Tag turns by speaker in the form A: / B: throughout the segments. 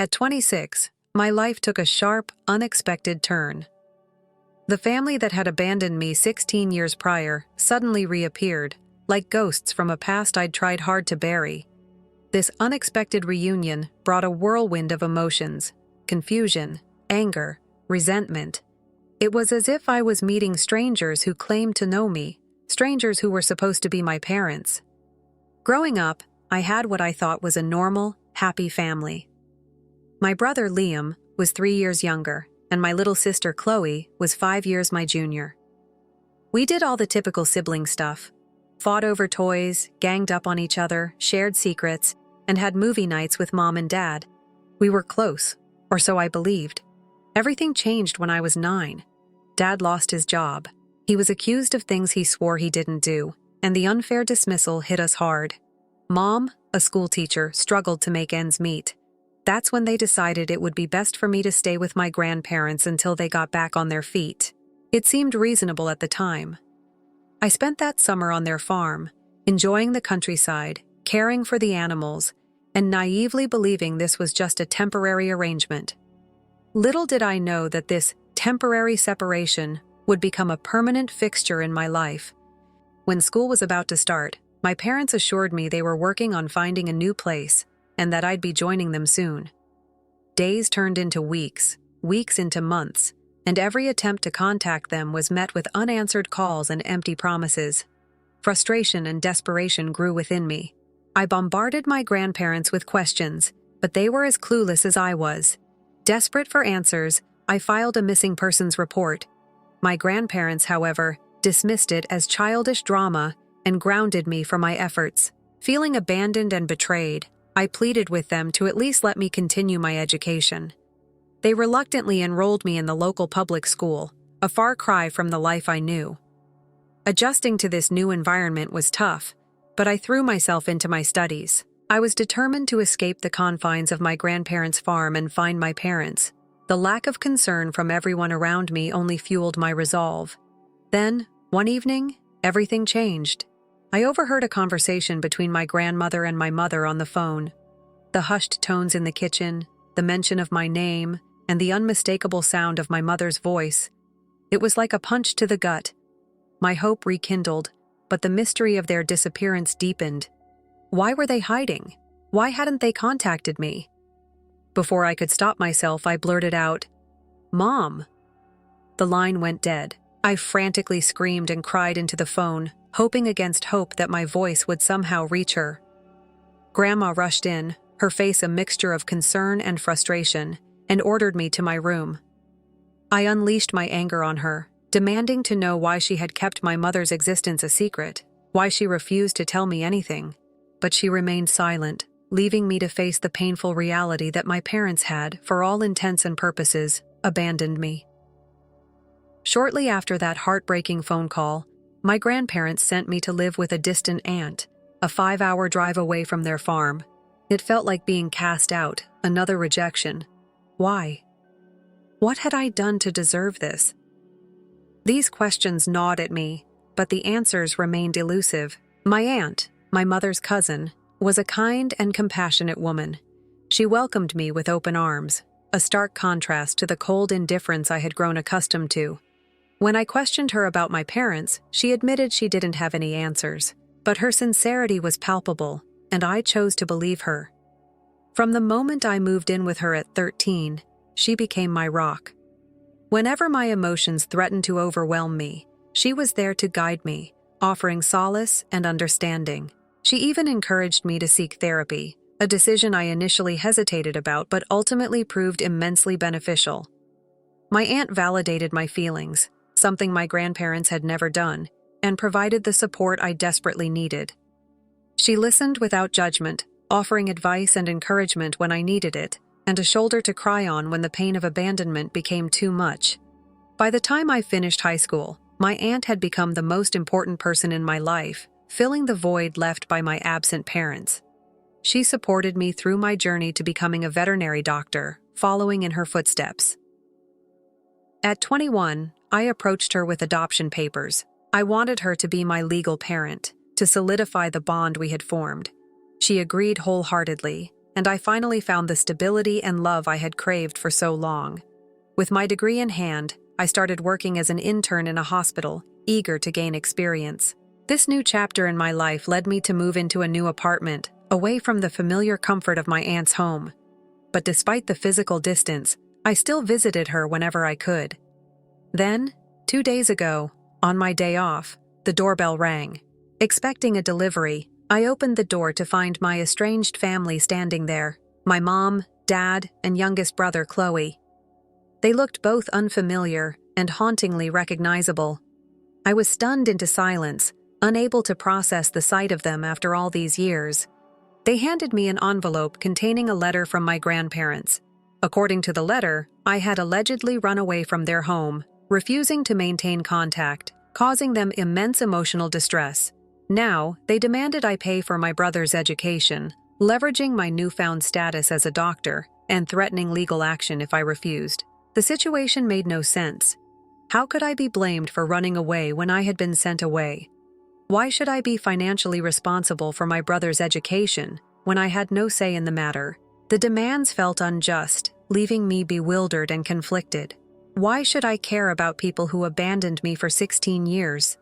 A: At 26, my life took a sharp, unexpected turn. The family that had abandoned me 16 years prior suddenly reappeared, like ghosts from a past I'd tried hard to bury. This unexpected reunion brought a whirlwind of emotions: confusion, anger, resentment. It was as if I was meeting strangers who claimed to know me, strangers who were supposed to be my parents. Growing up, I had what I thought was a normal, happy family. My brother Liam was 3 years younger, and my little sister Chloe was 5 years my junior. We did all the typical sibling stuff: fought over toys, ganged up on each other, shared secrets, and had movie nights with Mom and Dad. We were close, or so I believed. Everything changed when I was 9. Dad lost his job. He was accused of things he swore he didn't do, and the unfair dismissal hit us hard. Mom, a school teacher, struggled to make ends meet. That's when they decided it would be best for me to stay with my grandparents until they got back on their feet. It seemed reasonable at the time. I spent that summer on their farm, enjoying the countryside, caring for the animals, and naively believing this was just a temporary arrangement. Little did I know that this temporary separation would become a permanent fixture in my life. When school was about to start, my parents assured me they were working on finding a new place, and that I'd be joining them soon. Days turned into weeks, weeks into months, and every attempt to contact them was met with unanswered calls and empty promises. Frustration and desperation grew within me. I bombarded my grandparents with questions, but they were as clueless as I was. Desperate for answers, I filed a missing persons report. My grandparents, however, dismissed it as childish drama and grounded me for my efforts. Feeling abandoned and betrayed, I pleaded with them to at least let me continue my education. They reluctantly enrolled me in the local public school, a far cry from the life I knew. Adjusting to this new environment was tough, but I threw myself into my studies. I was determined to escape the confines of my grandparents' farm and find my parents. The lack of concern from everyone around me only fueled my resolve. Then, one evening, everything changed. I overheard a conversation between my grandmother and my mother on the phone. The hushed tones in the kitchen, the mention of my name, and the unmistakable sound of my mother's voice. It was like a punch to the gut. My hope rekindled, but the mystery of their disappearance deepened. Why were they hiding? Why hadn't they contacted me? Before I could stop myself, I blurted out, "Mom!" The line went dead. I frantically screamed and cried into the phone, hoping against hope that my voice would somehow reach her. Grandma rushed in, her face a mixture of concern and frustration, and ordered me to my room. I unleashed my anger on her, demanding to know why she had kept my mother's existence a secret, why she refused to tell me anything. But she remained silent, leaving me to face the painful reality that my parents had, for all intents and purposes, abandoned me. Shortly after that heartbreaking phone call, my grandparents sent me to live with a distant aunt, a 5-hour drive away from their farm. It felt like being cast out, another rejection. Why? What had I done to deserve this? These questions gnawed at me, but the answers remained elusive. My aunt, my mother's cousin, was a kind and compassionate woman. She welcomed me with open arms, a stark contrast to the cold indifference I had grown accustomed to. When I questioned her about my parents, she admitted she didn't have any answers, but her sincerity was palpable, and I chose to believe her. From the moment I moved in with her at 13, she became my rock. Whenever my emotions threatened to overwhelm me, she was there to guide me, offering solace and understanding. She even encouraged me to seek therapy, a decision I initially hesitated about but ultimately proved immensely beneficial. My aunt validated my feelings, something my grandparents had never done, and provided the support I desperately needed. She listened without judgment, offering advice and encouragement when I needed it, and a shoulder to cry on when the pain of abandonment became too much. By the time I finished high school, my aunt had become the most important person in my life, filling the void left by my absent parents. She supported me through my journey to becoming a veterinary doctor, following in her footsteps. At 21, I approached her with adoption papers. I wanted her to be my legal parent, to solidify the bond we had formed. She agreed wholeheartedly, and I finally found the stability and love I had craved for so long. With my degree in hand, I started working as an intern in a hospital, eager to gain experience. This new chapter in my life led me to move into a new apartment, away from the familiar comfort of my aunt's home. But despite the physical distance, I still visited her whenever I could. Then, 2 days ago, on my day off, the doorbell rang. Expecting a delivery, I opened the door to find my estranged family standing there, my mom, dad, and youngest brother Chloe. They looked both unfamiliar and hauntingly recognizable. I was stunned into silence, unable to process the sight of them after all these years. They handed me an envelope containing a letter from my grandparents. According to the letter, I had allegedly run away from their home, refusing to maintain contact, causing them immense emotional distress. Now, they demanded I pay for my brother's education, leveraging my newfound status as a doctor, and threatening legal action if I refused. The situation made no sense. How could I be blamed for running away when I had been sent away? Why should I be financially responsible for my brother's education when I had no say in the matter? The demands felt unjust, leaving me bewildered and conflicted. Why should I care about people who abandoned me for 16 years?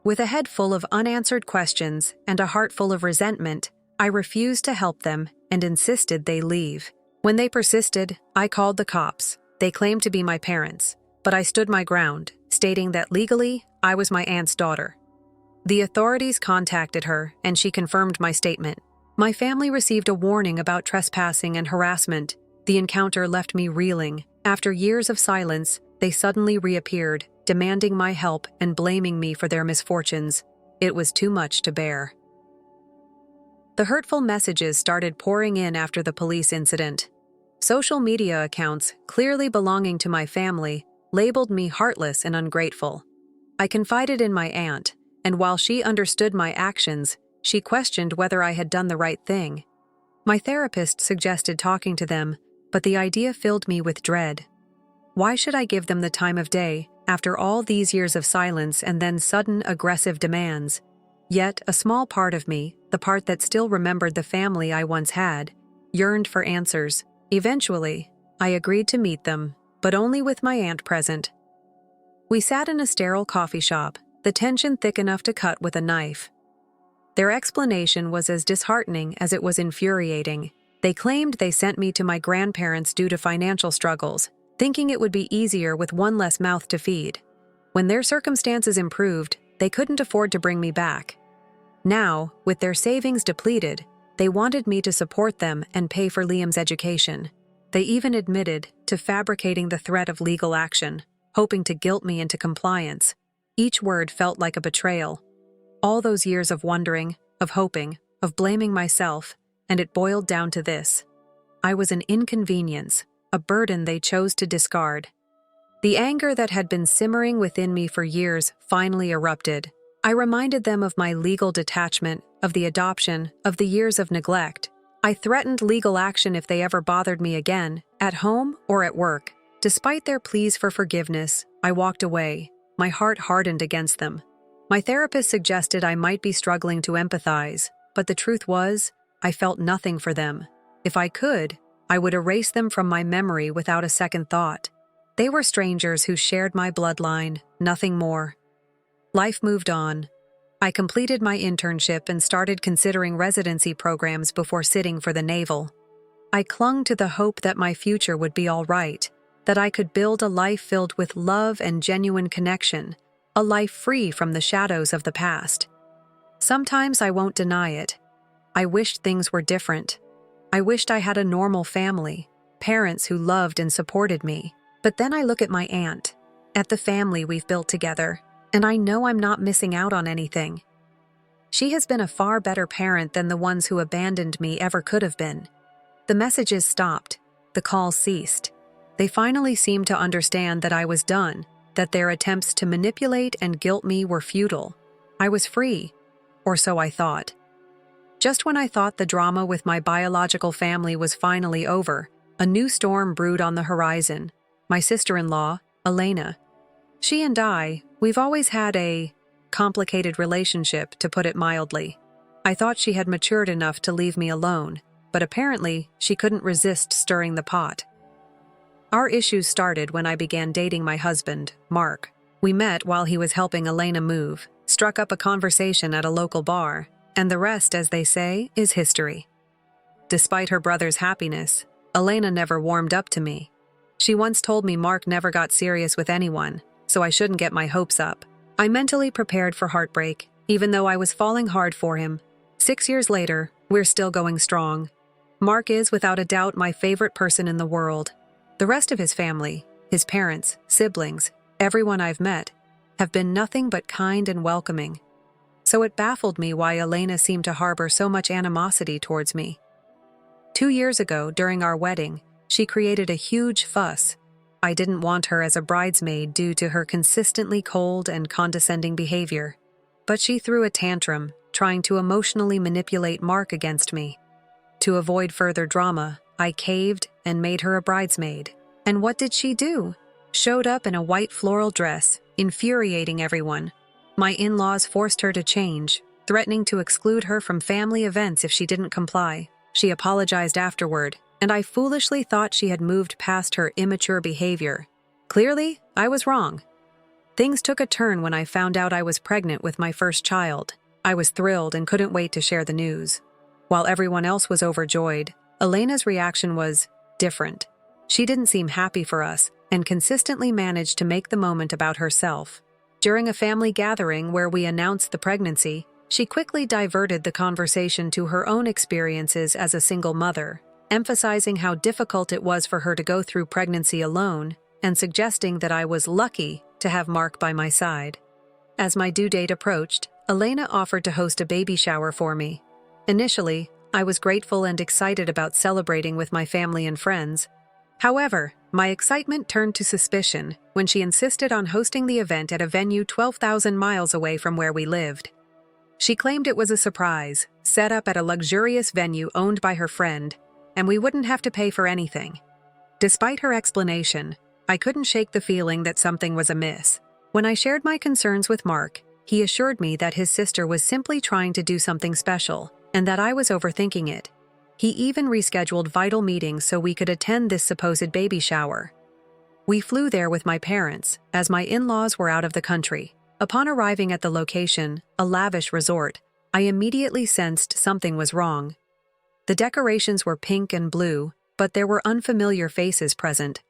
A: With a head full of unanswered questions and a heart full of resentment, I refused to help them and insisted they leave. When they persisted, I called the cops. They claimed to be my parents, but I stood my ground, stating that legally, I was my aunt's daughter. The authorities contacted her, and she confirmed my statement. My family received a warning about trespassing and harassment. The encounter left me reeling. After years of silence, they suddenly reappeared, demanding my help and blaming me for their misfortunes. It was too much to bear. The hurtful messages started pouring in after the police incident. Social media accounts, clearly belonging to my family, labeled me heartless and ungrateful. I confided in my aunt, and while she understood my actions, she questioned whether I had done the right thing. My therapist suggested talking to them, but the idea filled me with dread. Why should I give them the time of day after all these years of silence and then sudden aggressive demands? Yet a small part of me, the part that still remembered the family I once had, yearned for answers. Eventually, I agreed to meet them, but only with my aunt present. We sat in a sterile coffee shop, the tension thick enough to cut with a knife. Their explanation was as disheartening as it was infuriating. They claimed they sent me to my grandparents due to financial struggles, thinking it would be easier with one less mouth to feed. When their circumstances improved, they couldn't afford to bring me back. Now, with their savings depleted, they wanted me to support them and pay for Liam's education. They even admitted to fabricating the threat of legal action, hoping to guilt me into compliance. Each word felt like a betrayal. All those years of wondering, of hoping, of blaming myself, and it boiled down to this. I was an inconvenience, a burden they chose to discard. The anger that had been simmering within me for years finally erupted. I reminded them of my legal detachment, of the adoption, of the years of neglect. I threatened legal action if they ever bothered me again, at home or at work. Despite their pleas for forgiveness, I walked away, my heart hardened against them. My therapist suggested I might be struggling to empathize, but the truth was, I felt nothing for them. If I could, I would erase them from my memory without a second thought. They were strangers who shared my bloodline, nothing more. Life moved on. I completed my internship and started considering residency programs before sitting for the Naval. I clung to the hope that my future would be all right, that I could build a life filled with love and genuine connection, a life free from the shadows of the past. Sometimes I won't deny it. I wished things were different. I wished I had a normal family, parents who loved and supported me. But then I look at my aunt, at the family we've built together, and I know I'm not missing out on anything. She has been a far better parent than the ones who abandoned me ever could have been. The messages stopped. The calls ceased. They finally seemed to understand that I was done, that their attempts to manipulate and guilt me were futile. I was free, or so I thought. Just when I thought the drama with my biological family was finally over, a new storm brewed on the horizon. My sister-in-law, Elena. She and we've always had a complicated relationship, to put it mildly. I thought she had matured enough to leave me alone, but apparently she couldn't resist stirring the pot. Our issues started when I began dating my husband, Mark. We met while he was helping Elena move, struck up a conversation at a local bar, and the rest, as they say, is history. Despite her brother's happiness, Elena never warmed up to me. She once told me Mark never got serious with anyone, so I shouldn't get my hopes up. I mentally prepared for heartbreak, even though I was falling hard for him. 6 years later, we're still going strong. Mark is, without a doubt, my favorite person in the world. The rest of his family, his parents, siblings, everyone I've met, have been nothing but kind and welcoming. So it baffled me why Elena seemed to harbor so much animosity towards me. 2 years ago, during our wedding, she created a huge fuss. I didn't want her as a bridesmaid due to her consistently cold and condescending behavior. But she threw a tantrum, trying to emotionally manipulate Mark against me. To avoid further drama, I caved and made her a bridesmaid. And what did she do? Showed up in a white floral dress, infuriating everyone. My in-laws forced her to change, threatening to exclude her from family events if she didn't comply. She apologized afterward, and I foolishly thought she had moved past her immature behavior. Clearly, I was wrong. Things took a turn when I found out I was pregnant with my first child. I was thrilled and couldn't wait to share the news. While everyone else was overjoyed, Elena's reaction was different. She didn't seem happy for us and consistently managed to make the moment about herself. During a family gathering where we announced the pregnancy, she quickly diverted the conversation to her own experiences as a single mother, emphasizing how difficult it was for her to go through pregnancy alone and suggesting that I was lucky to have Mark by my side. As my due date approached, Elena offered to host a baby shower for me. Initially, I was grateful and excited about celebrating with my family and friends. However, my excitement turned to suspicion when she insisted on hosting the event at a venue 12,000 miles away from where we lived. She claimed it was a surprise, set up at a luxurious venue owned by her friend, and we wouldn't have to pay for anything. Despite her explanation, I couldn't shake the feeling that something was amiss. When I shared my concerns with Mark, he assured me that his sister was simply trying to do something special, and that I was overthinking it. He even rescheduled vital meetings so we could attend this supposed baby shower. We flew there with my parents, as my in-laws were out of the country. Upon arriving at the location, a lavish resort, I immediately sensed something was wrong. The decorations were pink and blue, but there were unfamiliar faces present.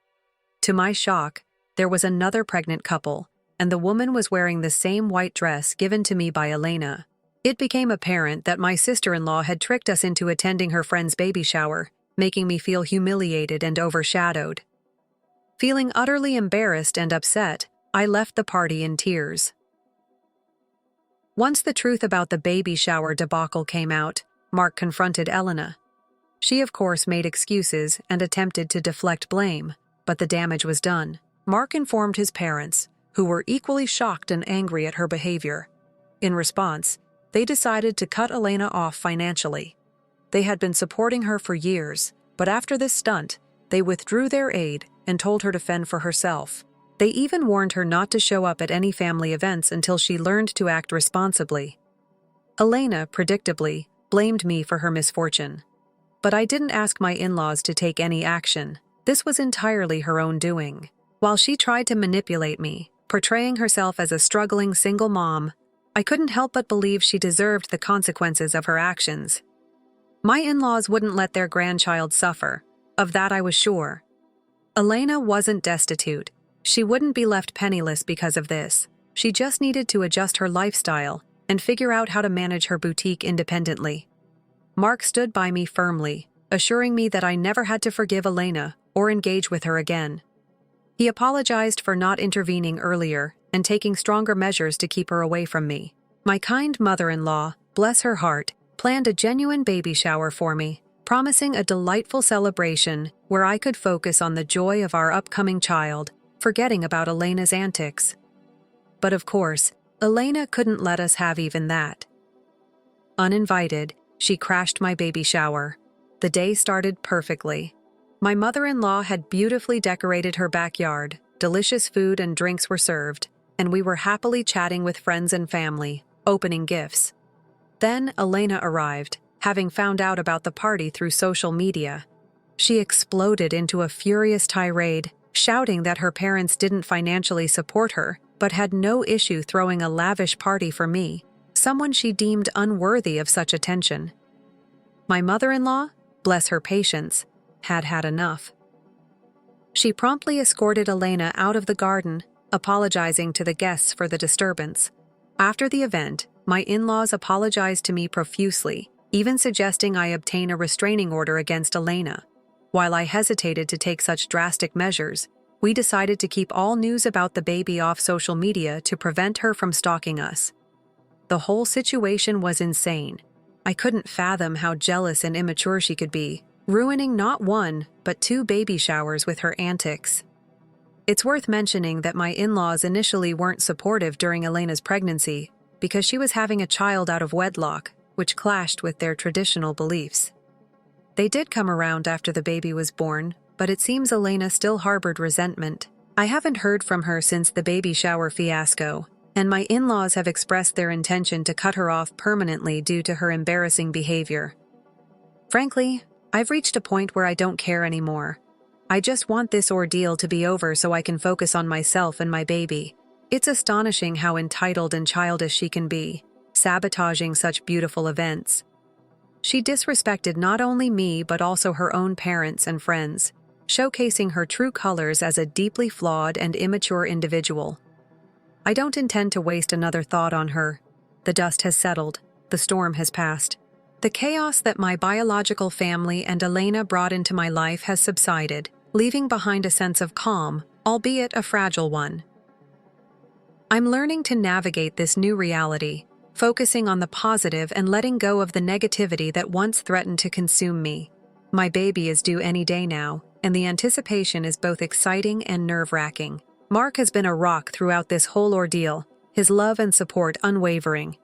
A: To my shock, there was another pregnant couple, and the woman was wearing the same white dress given to me by Elena. It became apparent that my sister-in-law had tricked us into attending her friend's baby shower, making me feel humiliated and overshadowed. Feeling utterly embarrassed and upset, I left the party in tears. Once the truth about the baby shower debacle came out, Mark confronted Elena. She, of course, made excuses and attempted to deflect blame, but the damage was done. Mark informed his parents, who were equally shocked and angry at her behavior. In response, they decided to cut Elena off financially. They had been supporting her for years, but after this stunt, they withdrew their aid and told her to fend for herself. They even warned her not to show up at any family events until she learned to act responsibly. Elena, predictably, blamed me for her misfortune. But I didn't ask my in-laws to take any action. This was entirely her own doing. While she tried to manipulate me, portraying herself as a struggling single mom, I couldn't help but believe she deserved the consequences of her actions. My in-laws wouldn't let their grandchild suffer. Of that I was sure. Elena wasn't destitute. She wouldn't be left penniless because of this. She just needed to adjust her lifestyle and figure out how to manage her boutique independently. Mark stood by me firmly, assuring me that I never had to forgive Elena or engage with her again. He apologized for not intervening earlier and taking stronger measures to keep her away from me. My kind mother-in-law, bless her heart, planned a genuine baby shower for me, promising a delightful celebration where I could focus on the joy of our upcoming child, forgetting about Elena's antics. But of course, Elena couldn't let us have even that. Uninvited, she crashed my baby shower. The day started perfectly. My mother-in-law had beautifully decorated her backyard, delicious food and drinks were served, and we were happily chatting with friends and family, opening gifts. Then Elena arrived, having found out about the party through social media. She exploded into a furious tirade, shouting that her parents didn't financially support her, but had no issue throwing a lavish party for me, someone she deemed unworthy of such attention. My mother-in-law, bless her patience, had had enough. She promptly escorted Elena out of the garden, apologizing to the guests for the disturbance. After the event, my in-laws apologized to me profusely, even suggesting I obtain a restraining order against Elena. While I hesitated to take such drastic measures, we decided to keep all news about the baby off social media to prevent her from stalking us. The whole situation was insane. I couldn't fathom how jealous and immature she could be, ruining not one, but 2 baby showers with her antics. It's worth mentioning that my in-laws initially weren't supportive during Elena's pregnancy because she was having a child out of wedlock, which clashed with their traditional beliefs. They did come around after the baby was born, but it seems Elena still harbored resentment. I haven't heard from her since the baby shower fiasco, and my in-laws have expressed their intention to cut her off permanently due to her embarrassing behavior. Frankly, I've reached a point where I don't care anymore. I just want this ordeal to be over so I can focus on myself and my baby. It's astonishing how entitled and childish she can be, sabotaging such beautiful events. She disrespected not only me but also her own parents and friends, showcasing her true colors as a deeply flawed and immature individual. I don't intend to waste another thought on her. The dust has settled, the storm has passed. The chaos that my biological family and Elena brought into my life has subsided, leaving behind a sense of calm, albeit a fragile one. I'm learning to navigate this new reality, focusing on the positive and letting go of the negativity that once threatened to consume me. My baby is due any day now, and the anticipation is both exciting and nerve-wracking. Mark has been a rock throughout this whole ordeal, his love and support unwavering.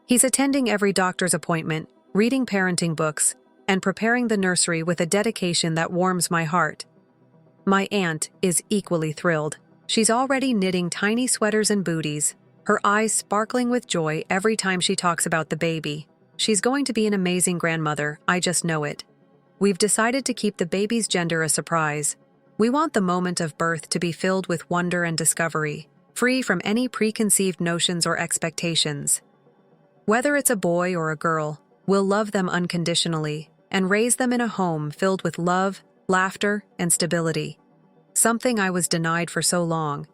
A: He's attending every doctor's appointment, reading parenting books, and preparing the nursery with a dedication that warms my heart. My aunt is equally thrilled. She's already knitting tiny sweaters and booties, her eyes sparkling with joy every time she talks about the baby. She's going to be an amazing grandmother, I just know it. We've decided to keep the baby's gender a surprise. We want the moment of birth to be filled with wonder and discovery, free from any preconceived notions or expectations. Whether it's a boy or a girl, we'll love them unconditionally and raise them in a home filled with love, laughter, and stability. Something I was denied for so long.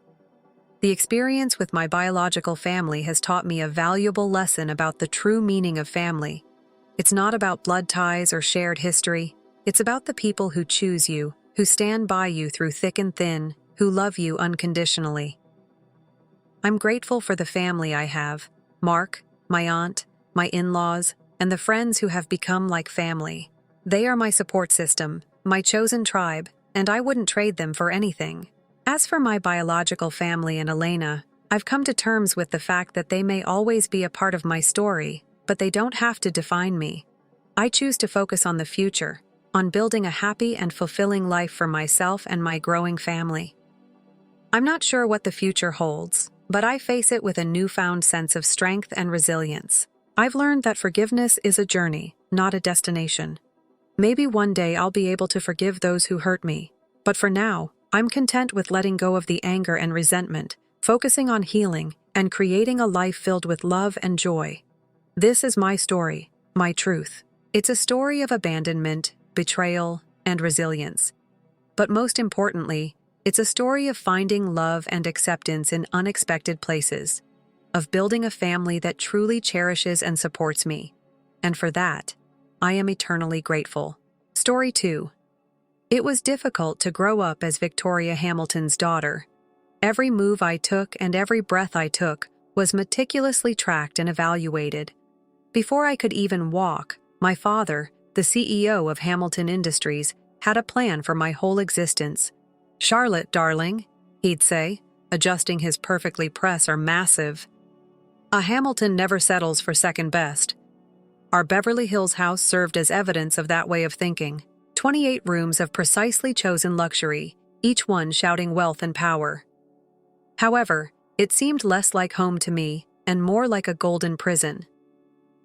A: The experience with my biological family has taught me a valuable lesson about the true meaning of family. It's not about blood ties or shared history. It's about the people who choose you, who stand by you through thick and thin, who love you unconditionally. I'm grateful for the family I have, Mark, my aunt, my in-laws, and the friends who have become like family. They are my support system, my chosen tribe, and I wouldn't trade them for anything. As for my biological family and Elena, I've come to terms with the fact that they may always be a part of my story, but they don't have to define me. I choose to focus on the future, on building a happy and fulfilling life for myself and my growing family. I'm not sure what the future holds, but I face it with a newfound sense of strength and resilience. I've learned that forgiveness is a journey, not a destination. Maybe one day I'll be able to forgive those who hurt me, but for now, I'm content with letting go of the anger and resentment, focusing on healing and creating a life filled with love and joy. This is my story, my truth. It's a story of abandonment, betrayal, and resilience. But most importantly, it's a story of finding love and acceptance in unexpected places, of building a family that truly cherishes and supports me. And for that, I am eternally grateful. Story 2. It was difficult to grow up as Victoria Hamilton's daughter. Every move I took and every breath I took was meticulously tracked and evaluated. Before I could even walk, my father, the CEO of Hamilton Industries, had a plan for my whole existence. "Charlotte, darling," he'd say, adjusting his perfectly press or massive. "A Hamilton never settles for second best." Our Beverly Hills house served as evidence of that way of thinking. 28 rooms of precisely chosen luxury, each one shouting wealth and power. However, it seemed less like home to me and more like a golden prison.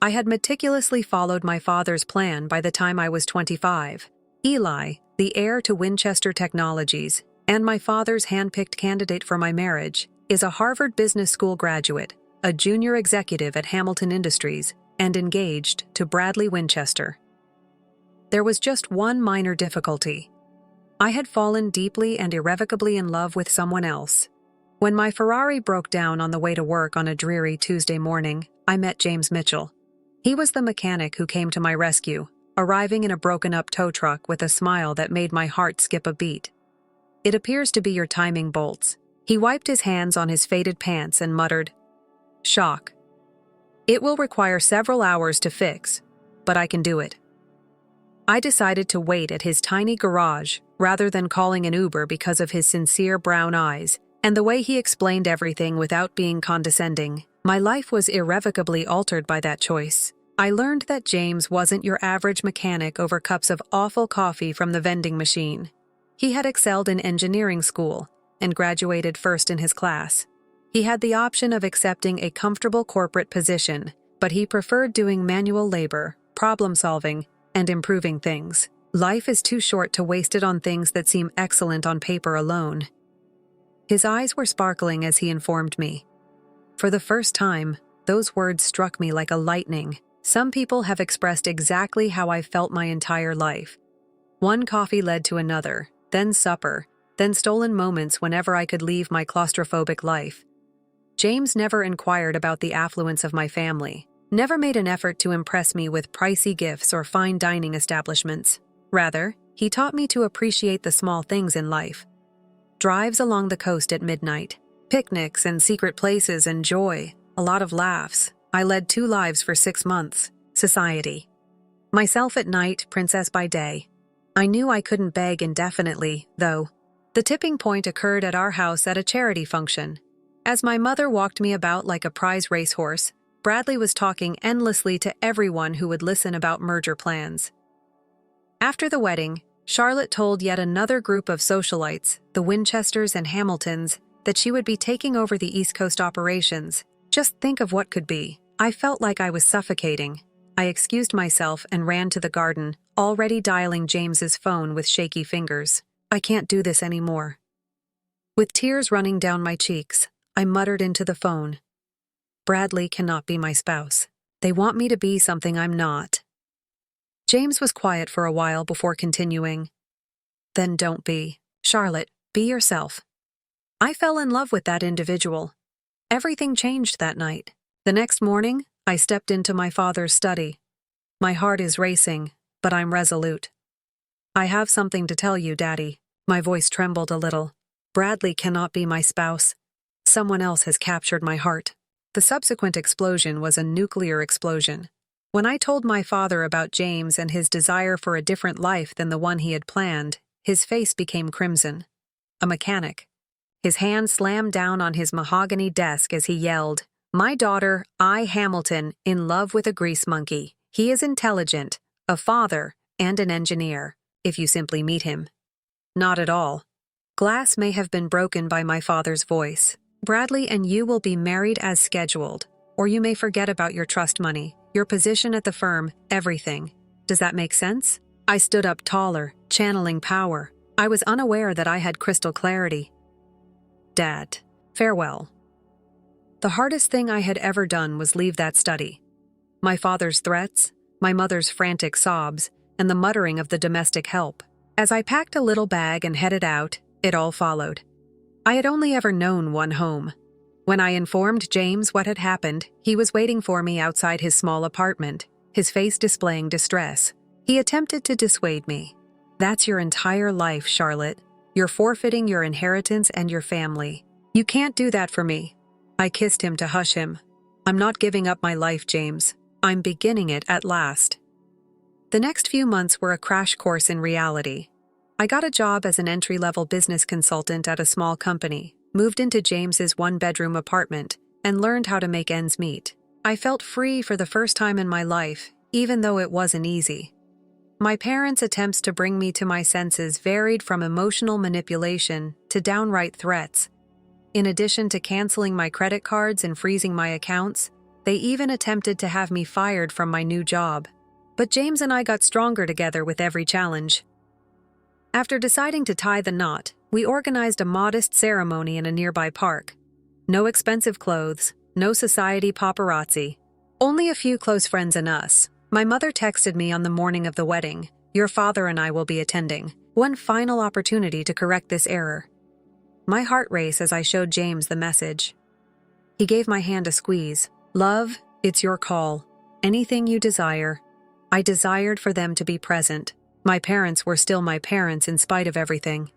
A: I had meticulously followed my father's plan by the time I was 25. Eli, the heir to Winchester Technologies, and my father's hand-picked candidate for my marriage, is a Harvard Business School graduate, a junior executive at Hamilton Industries, and engaged to Bradley Winchester. There was just one minor difficulty. I had fallen deeply and irrevocably in love with someone else. When my Ferrari broke down on the way to work on a dreary Tuesday morning, I met James Mitchell. He was the mechanic who came to my rescue, arriving in a broken-up tow truck with a smile that made my heart skip a beat. "It appears to be your timing bolts." He wiped his hands on his faded pants and muttered, "Shock. It will require several hours to fix, but I can do it." I decided to wait at his tiny garage rather than calling an Uber because of his sincere brown eyes and the way he explained everything without being condescending. My life was irrevocably altered by that choice. I learned that James wasn't your average mechanic over cups of awful coffee from the vending machine. He had excelled in engineering school and graduated first in his class. He had the option of accepting a comfortable corporate position, but he preferred doing manual labor, problem-solving, and improving things. Life is too short to waste it on things that seem excellent on paper alone. His eyes were sparkling as he informed me. For the first time, those words struck me like a lightning. Some people have expressed exactly how I felt my entire life. One coffee led to another, then supper, then stolen moments whenever I could leave my claustrophobic life. James never inquired about the affluence of my family, never made an effort to impress me with pricey gifts or fine dining establishments. Rather, he taught me to appreciate the small things in life. Drives along the coast at midnight, picnics and secret places and joy, a lot of laughs. I led 2 lives for 6 months. Society. Myself at night, princess by day. I knew I couldn't beg indefinitely, though. The tipping point occurred at our house at a charity function. As my mother walked me about like a prize racehorse, Bradley was talking endlessly to everyone who would listen about merger plans. After the wedding, Charlotte told yet another group of socialites, the Winchesters and Hamiltons, that she would be taking over the East Coast operations. Just think of what could be. I felt like I was suffocating. I excused myself and ran to the garden, already dialing James's phone with shaky fingers. I can't do this anymore. With tears running down my cheeks, I muttered into the phone. Bradley cannot be my spouse. They want me to be something I'm not. James was quiet for a while before continuing. Then don't be. Charlotte, be yourself. I fell in love with that individual. Everything changed that night. The next morning, I stepped into my father's study. My heart is racing, but I'm resolute. I have something to tell you, Daddy. My voice trembled a little. Bradley cannot be my spouse. Someone else has captured my heart. The subsequent explosion was a nuclear explosion. When I told my father about James and his desire for a different life than the one he had planned, his face became crimson. A mechanic. His hand slammed down on his mahogany desk as he yelled, "My daughter, I. Hamilton, in love with a grease monkey. He is intelligent, a father, and an engineer, if you simply meet him." Not at all. Glass may have been broken by my father's voice. Bradley and you will be married as scheduled, or you may forget about your trust money, your position at the firm, everything. Does that make sense? I stood up taller, channeling power. I was unaware that I had crystal clarity. Dad, farewell. The hardest thing I had ever done was leave that study. My father's threats, my mother's frantic sobs, and the muttering of the domestic help. As I packed a little bag and headed out, it all followed. I had only ever known one home. When I informed James what had happened, he was waiting for me outside his small apartment, his face displaying distress. He attempted to dissuade me. That's your entire life, Charlotte. You're forfeiting your inheritance and your family. You can't do that for me. I kissed him to hush him. I'm not giving up my life, James. I'm beginning it at last. The next few months were a crash course in reality. I got a job as an entry-level business consultant at a small company, moved into James's one-bedroom apartment, and learned how to make ends meet. I felt free for the first time in my life, even though it wasn't easy. My parents' attempts to bring me to my senses varied from emotional manipulation to downright threats. In addition to canceling my credit cards and freezing my accounts, They even attempted to have me fired from my new job. But James and I got stronger together with every challenge. After deciding to tie the knot, we organized a modest ceremony in a nearby park. No expensive clothes, no society paparazzi. Only a few close friends and us. My mother texted me on the morning of the wedding, "Your father and I will be attending. One final opportunity to correct this error." My heart raced as I showed James the message. He gave my hand a squeeze. "Love, it's your call. Anything you desire." I desired for them to be present. My parents were still my parents in spite of everything.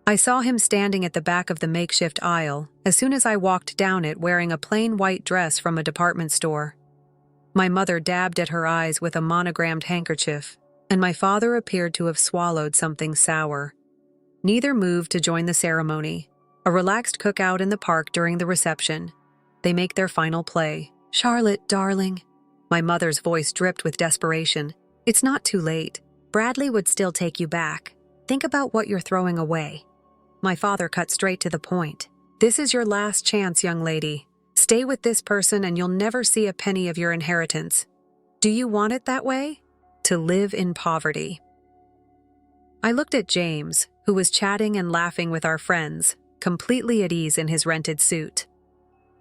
A: I saw him standing at the back of the makeshift aisle as soon as I walked down it wearing a plain white dress from a department store. My mother dabbed at her eyes with a monogrammed handkerchief, and my father appeared to have swallowed something sour. Neither moved to join the ceremony. A relaxed cookout in the park during the reception. They make their final play. "Charlotte, darling." My mother's voice dripped with desperation. "It's not too late. Bradley would still take you back. Think about what you're throwing away." My father cut straight to the point. "This is your last chance, young lady. Stay with this person and you'll never see a penny of your inheritance. Do you want it that way? To live in poverty?" I looked at James, who was chatting and laughing with our friends, completely at ease in his rented suit.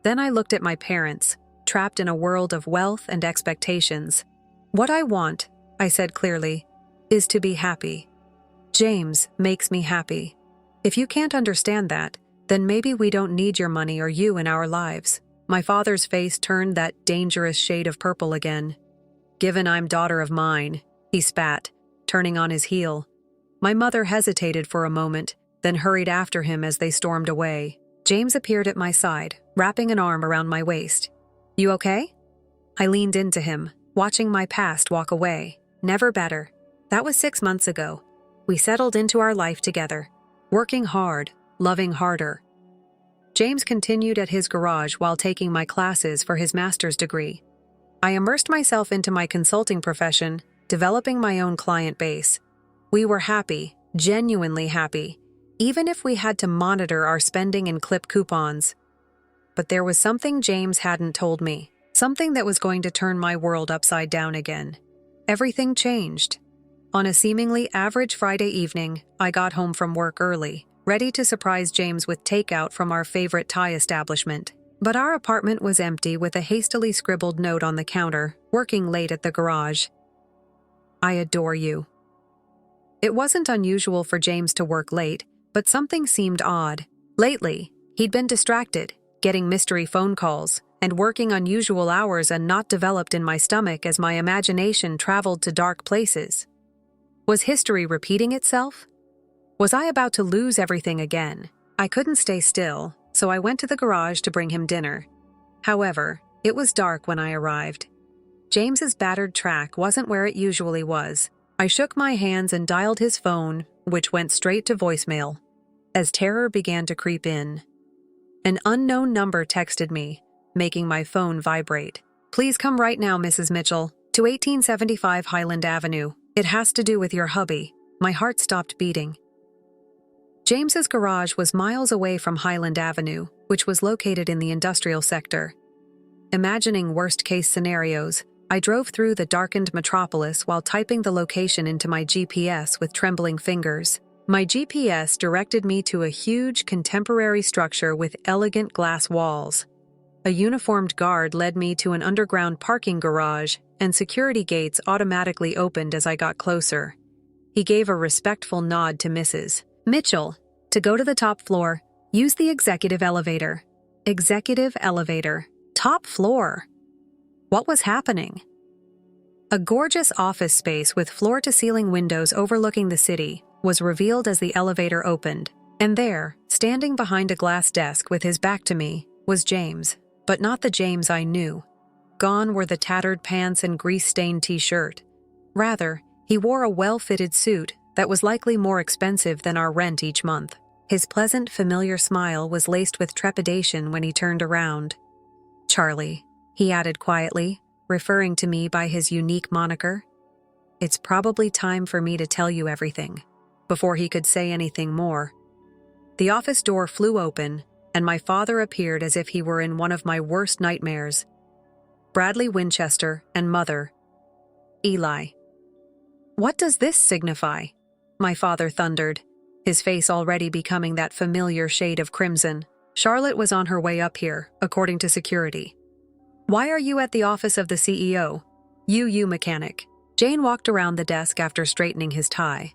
A: Then I looked at my parents, trapped in a world of wealth and expectations. "What I want," I said clearly, "is to be happy. James makes me happy. If you can't understand that, then maybe we don't need your money or you in our lives." My father's face turned that dangerous shade of purple again. "Given I'm daughter of mine," he spat, turning on his heel. My mother hesitated for a moment, then hurried after him as they stormed away. James appeared at my side, wrapping an arm around my waist. "You okay?" I leaned into him, watching my past walk away. Never better. That was 6 months ago. We settled into our life together, working hard, loving harder. James continued at his garage while taking my classes for his master's degree. I immersed myself into my consulting profession, developing my own client base. We were happy, genuinely happy, even if we had to monitor our spending and clip coupons. But there was something James hadn't told me, something that was going to turn my world upside down again. Everything changed. On a seemingly average Friday evening, I got home from work early, ready to surprise James with takeout from our favorite Thai establishment. But our apartment was empty with a hastily scribbled note on the counter, "Working late at the garage. I adore you." It wasn't unusual for James to work late, but something seemed odd. Lately, he'd been distracted, getting mystery phone calls, and working unusual hours and not developed in my stomach as my imagination traveled to dark places. Was history repeating itself? Was I about to lose everything again? I couldn't stay still, so I went to the garage to bring him dinner. However, it was dark when I arrived. James's battered track wasn't where it usually was. I shook my hands and dialed his phone, which went straight to voicemail. As terror began to creep in, an unknown number texted me, making my phone vibrate. "Please come right now, Mrs. Mitchell, to 1875 Highland Avenue. It has to do with your hubby." My heart stopped beating. James's garage was miles away from Highland Avenue, which was located in the industrial sector. Imagining worst-case scenarios, I drove through the darkened metropolis while typing the location into my GPS with trembling fingers. My GPS directed me to a huge, contemporary structure with elegant glass walls. A uniformed guard led me to an underground parking garage, and security gates automatically opened as I got closer. He gave a respectful nod to Mrs. Mitchell. "To go to the top floor, use the executive elevator." Executive elevator. Top floor. What was happening? A gorgeous office space with floor-to-ceiling windows overlooking the city was revealed as the elevator opened. And there, standing behind a glass desk with his back to me, was James. But not the James I knew. Gone were the tattered pants and grease-stained t-shirt. Rather, he wore a well-fitted suit that was likely more expensive than our rent each month. His pleasant, familiar smile was laced with trepidation when he turned around. "Charlie," he added quietly, referring to me by his unique moniker. "It's probably time for me to tell you everything." Before he could say anything more, the office door flew open, and my father appeared as if he were in one of my worst nightmares. Bradley Winchester, and mother, Eli. What does this signify? My father thundered, his face already becoming that familiar shade of crimson. Charlotte was on her way up here, according to security. Why are you at the office of the CEO? You mechanic. Jane walked around the desk after straightening his tie.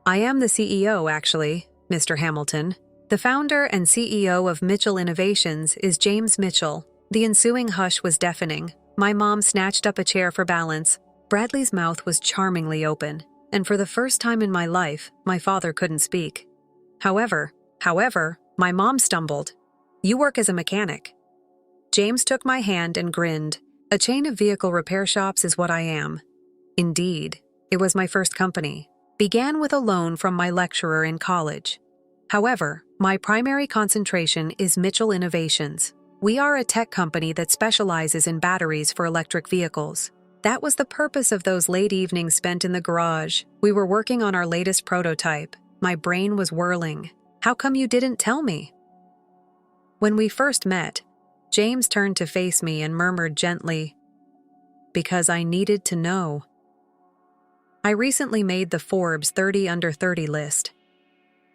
A: I am the CEO, actually, Mr. Hamilton. The founder and CEO of Mitchell Innovations is James Mitchell. The ensuing hush was deafening. My mom snatched up a chair for balance. Bradley's mouth was charmingly open, and for the first time in my life, my father couldn't speak. However, my mom stumbled. You work as a mechanic. James took my hand and grinned. A chain of vehicle repair shops is what I am. Indeed, it was my first company. Began with a loan from my lecturer in college. However, my primary concentration is Mitchell Innovations. We are a tech company that specializes in batteries for electric vehicles. That was the purpose of those late evenings spent in the garage. We were working on our latest prototype. My brain was whirling. How come you didn't tell me? When we first met, James turned to face me and murmured gently, because I needed to know. I recently made the Forbes 30 Under 30 list.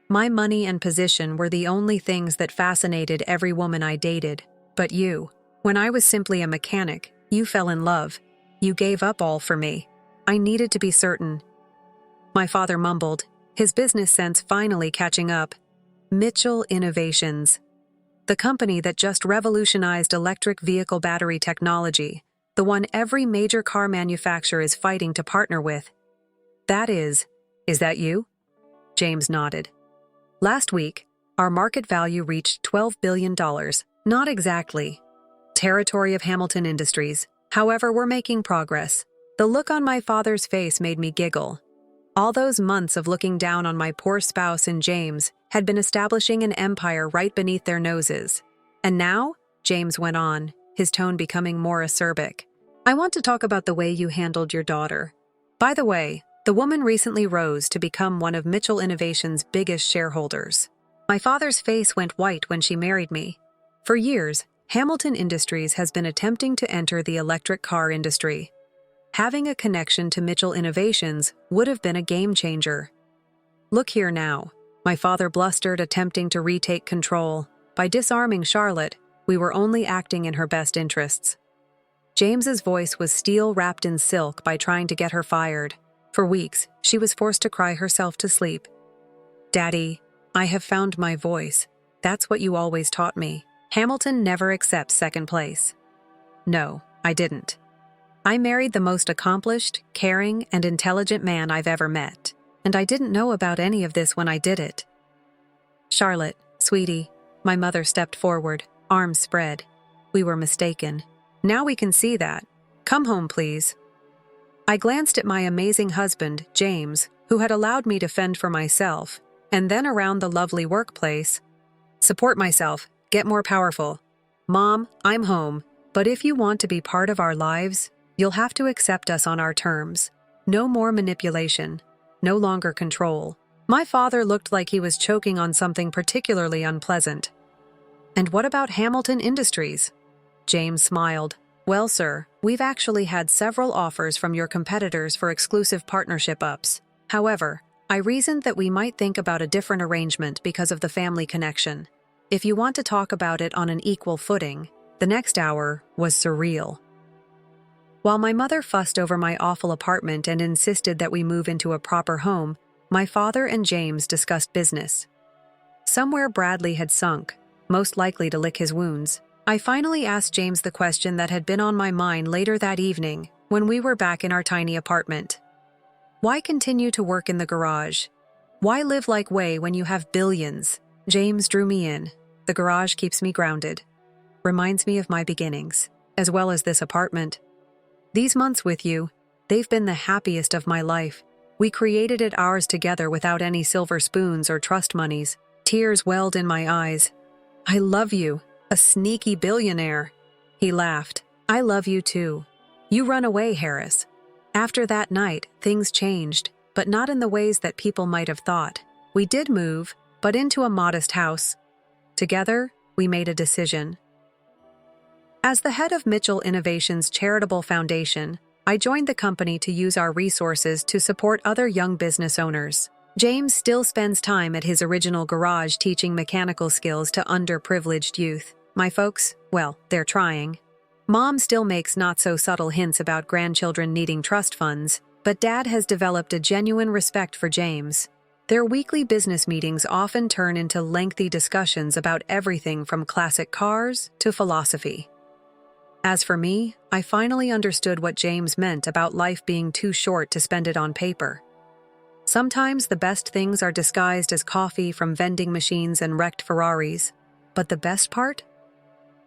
A: My money and position were the only things that fascinated every woman I dated. But you, when I was simply a mechanic, you fell in love. You gave up all for me. I needed to be certain. My father mumbled, his business sense finally catching up. Mitchell Innovations. The company that just revolutionized electric vehicle battery technology. The one every major car manufacturer is fighting to partner with. Is that you? James nodded. Last week, our market value reached $12 billion. Not exactly territory of Hamilton Industries. However, we're making progress. The look on my father's face made me giggle. All those months of looking down on my poor spouse and James had been establishing an empire right beneath their noses. And now, James went on, his tone becoming more acerbic. I want to talk about the way you handled your daughter. By the way, the woman recently rose to become one of Mitchell Innovations' biggest shareholders. My father's face went white when she married me. For years, Hamilton Industries has been attempting to enter the electric car industry. Having a connection to Mitchell Innovations would have been a game changer. Look here now, my father blustered, attempting to retake control. By disarming Charlotte, we were only acting in her best interests. James's voice was steel wrapped in silk by trying to get her fired. For weeks, she was forced to cry herself to sleep. Daddy, I have found my voice. That's what you always taught me. Hamilton never accepts second place. No, I didn't. I married the most accomplished, caring, and intelligent man I've ever met, and I didn't know about any of this when I did it. Charlotte, sweetie, my mother stepped forward, arms spread. We were mistaken. Now we can see that. Come home, please. I glanced at my amazing husband, James, who had allowed me to fend for myself, and then around the lovely workplace. Support myself. Get more powerful. Mom, I'm home, but if you want to be part of our lives, you'll have to accept us on our terms. No more manipulation. No longer control. My father looked like he was choking on something particularly unpleasant. And what about Hamilton Industries? James smiled. Well, sir, we've actually had several offers from your competitors for exclusive partnership ups. However, I reasoned that we might think about a different arrangement because of the family connection. If you want to talk about it on an equal footing, the next hour was surreal. While my mother fussed over my awful apartment and insisted that we move into a proper home, my father and James discussed business. Somewhere Bradley had sunk, most likely to lick his wounds. I finally asked James the question that had been on my mind later that evening when we were back in our tiny apartment. Why continue to work in the garage? Why live like way when you have billions? James drew me in. The garage keeps me grounded. Reminds me of my beginnings, as well as this apartment. These months with you, they've been the happiest of my life. We created it ours together without any silver spoons or trust monies. Tears welled in my eyes. I love you, a sneaky billionaire. He laughed. I love you too. You run away, Harris. After that night, things changed, but not in the ways that people might have thought. We did move, but into a modest house. Together, we made a decision. As the head of Mitchell Innovations Charitable Foundation, I joined the company to use our resources to support other young business owners. James still spends time at his original garage teaching mechanical skills to underprivileged youth. My folks, well, they're trying. Mom still makes not-so-subtle hints about grandchildren needing trust funds, but Dad has developed a genuine respect for James. Their weekly business meetings often turn into lengthy discussions about everything from classic cars to philosophy. As for me, I finally understood what James meant about life being too short to spend it on paper. Sometimes the best things are disguised as coffee from vending machines and wrecked Ferraris. But the best part?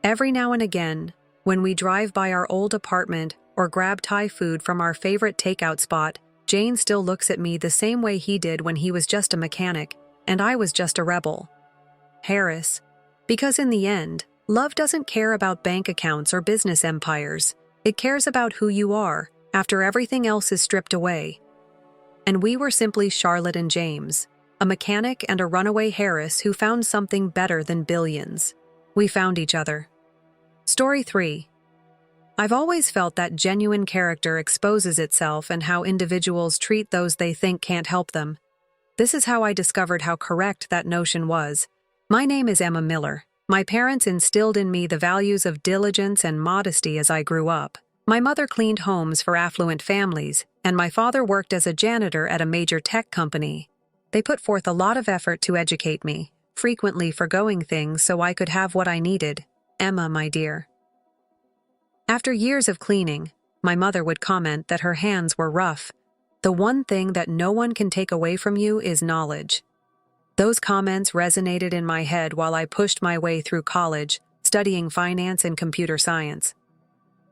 A: Every now and again, when we drive by our old apartment or grab Thai food from our favorite takeout spot, Jane still looks at me the same way he did when he was just a mechanic, and I was just a rebel. Harris. Because in the end, love doesn't care about bank accounts or business empires. It cares about who you are, after everything else is stripped away. And we were simply Charlotte and James, a mechanic and a runaway Harris who found something better than billions. We found each other. Story 3. I've always felt that genuine character exposes itself and how individuals treat those they think can't help them. This is how I discovered how correct that notion was. My name is Emma Miller. My parents instilled in me the values of diligence and modesty as I grew up. My mother cleaned homes for affluent families, and my father worked as a janitor at a major tech company. They put forth a lot of effort to educate me, frequently forgoing things so I could have what I needed. Emma, my dear. After years of cleaning, my mother would comment that her hands were rough. The one thing that no one can take away from you is knowledge. Those comments resonated in my head while I pushed my way through college, studying finance and computer science.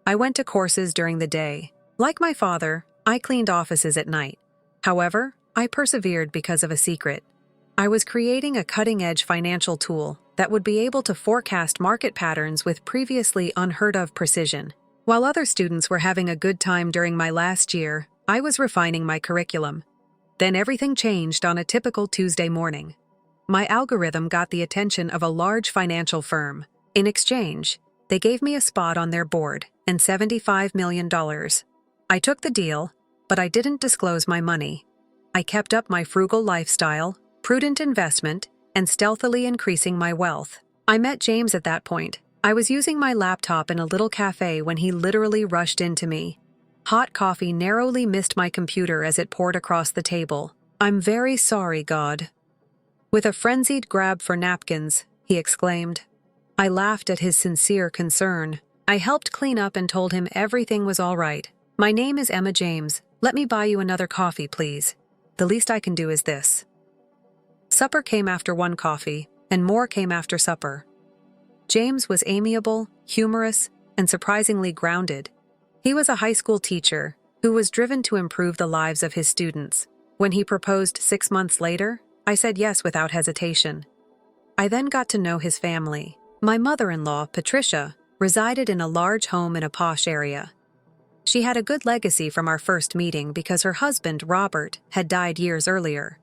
A: I went to courses during the day. Like my father, I cleaned offices at night. However, I persevered because of a secret. I was creating a cutting-edge financial tool that would be able to forecast market patterns with previously unheard-of precision. While other students were having a good time during my last year, I was refining my curriculum. Then everything changed on a typical Tuesday morning. My algorithm got the attention of a large financial firm. In exchange, they gave me a spot on their board and $75 million. I took the deal, but I didn't disclose my money. I kept up my frugal lifestyle, prudent investment, and stealthily increasing my wealth. I met James at that point. I was using my laptop in a little cafe when he literally rushed into me. Hot coffee narrowly missed my computer as it poured across the table. "I'm very sorry, God." With a frenzied grab for napkins, he exclaimed. I laughed at his sincere concern. I helped clean up and told him everything was all right. "My name is Emma James. Let me buy you another coffee, please. The least I can do is this." Supper came after one coffee, and more came after supper. James was amiable, humorous, and surprisingly grounded. He was a high school teacher who was driven to improve the lives of his students. When he proposed 6 months later, I said yes without hesitation. I then got to know his family. My mother-in-law, Patricia, resided in a large home in a posh area. She had a good legacy from our first meeting because her husband, Robert, had died years earlier.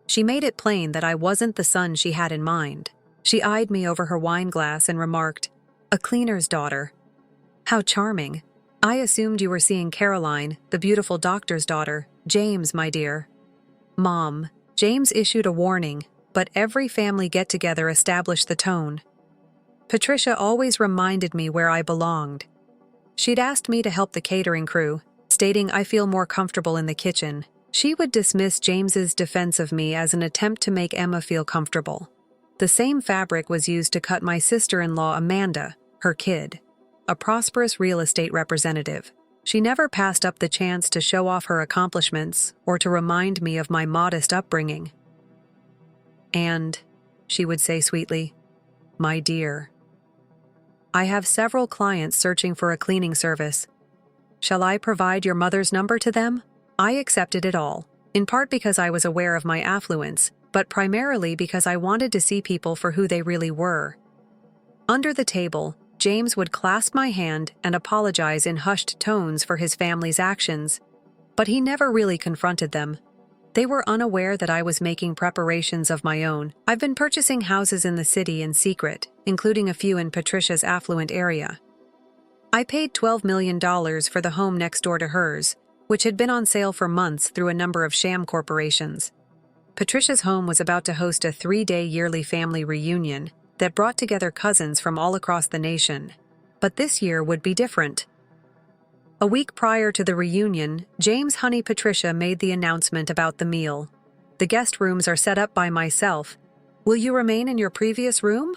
A: She made it plain that I wasn't the son she had in mind. She eyed me over her wine glass and remarked, "A cleaner's daughter. How charming. I assumed you were seeing Caroline, the beautiful doctor's daughter. James, my dear." "Mom." James issued a warning, but every family get-together established the tone. Patricia always reminded me where I belonged. She'd asked me to help the catering crew, stating I feel more comfortable in the kitchen. She would dismiss James's defense of me as an attempt to make Emma feel comfortable. The same fabric was used to cut my sister-in-law Amanda, her kid, a prosperous real estate representative. She never passed up the chance to show off her accomplishments or to remind me of my modest upbringing. "And," she would say sweetly, "my dear, I have several clients searching for a cleaning service. Shall I provide your mother's number to them?" I accepted it all, in part because I was aware of my affluence, but primarily because I wanted to see people for who they really were. Under the table, James would clasp my hand and apologize in hushed tones for his family's actions, but he never really confronted them. They were unaware that I was making preparations of my own. I've been purchasing houses in the city in secret, including a few in Patricia's affluent area. I paid $12 million for the home next door to hers, which had been on sale for months through a number of sham corporations. Patricia's home was about to host a 3-day yearly family reunion that brought together cousins from all across the nation. But this year would be different. A week prior to the reunion, James Honey Patricia made the announcement about the meal. The guest rooms are set up by myself. Will you remain in your previous room?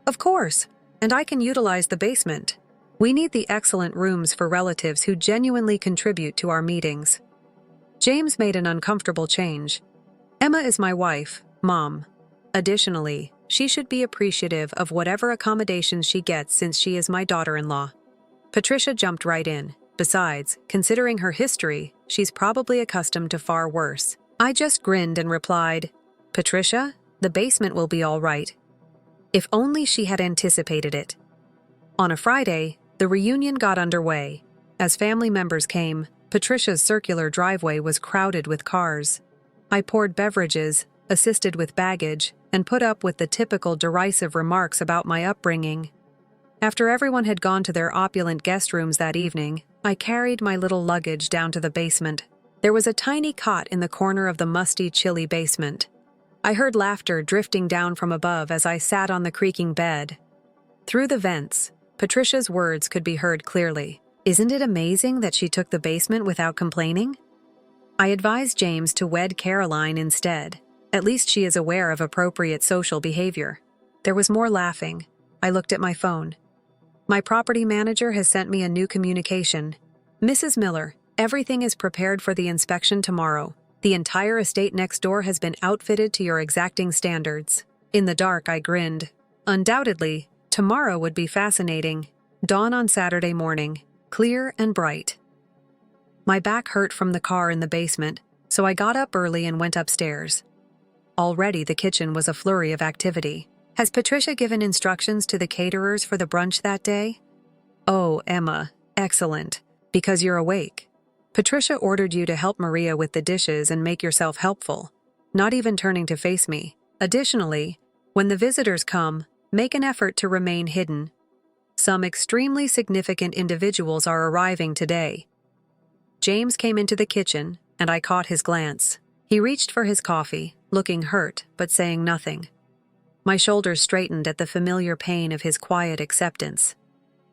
A: Of course, and I can utilize the basement. We need the excellent rooms for relatives who genuinely contribute to our meetings. James made an uncomfortable change. Emma is my wife, Mom. Additionally, she should be appreciative of whatever accommodations she gets since she is my daughter-in-law. Patricia jumped right in. Besides, considering her history, she's probably accustomed to far worse. I just grinned and replied, Patricia, the basement will be all right. If only she had anticipated it. On a Friday, the reunion got underway. As family members came, Patricia's circular driveway was crowded with cars. I poured beverages, assisted with baggage, and put up with the typical derisive remarks about my upbringing. After everyone had gone to their opulent guest rooms that evening, I carried my little luggage down to the basement. There was a tiny cot in the corner of the musty, chilly basement. I heard laughter drifting down from above as I sat on the creaking bed. Through the vents, Patricia's words could be heard clearly. Isn't it amazing that she took the basement without complaining? I advised James to wed Caroline instead. At least she is aware of appropriate social behavior. There was more laughing. I looked at my phone. My property manager has sent me a new communication. Mrs. Miller, everything is prepared for the inspection tomorrow. The entire estate next door has been outfitted to your exacting standards. In the dark, I grinned. Undoubtedly, tomorrow would be fascinating. Dawn on Saturday morning, clear and bright. My back hurt from the car in the basement, so I got up early and went upstairs. Already the kitchen was a flurry of activity. Has Patricia given instructions to the caterers for the brunch that day? Oh, Emma, excellent, because you're awake. Patricia ordered you to help Maria with the dishes and make yourself helpful, not even turning to face me. Additionally, when the visitors come, make an effort to remain hidden. Some extremely significant individuals are arriving today. James came into the kitchen, and I caught his glance. He reached for his coffee, looking hurt but saying nothing. My shoulders straightened at the familiar pain of his quiet acceptance.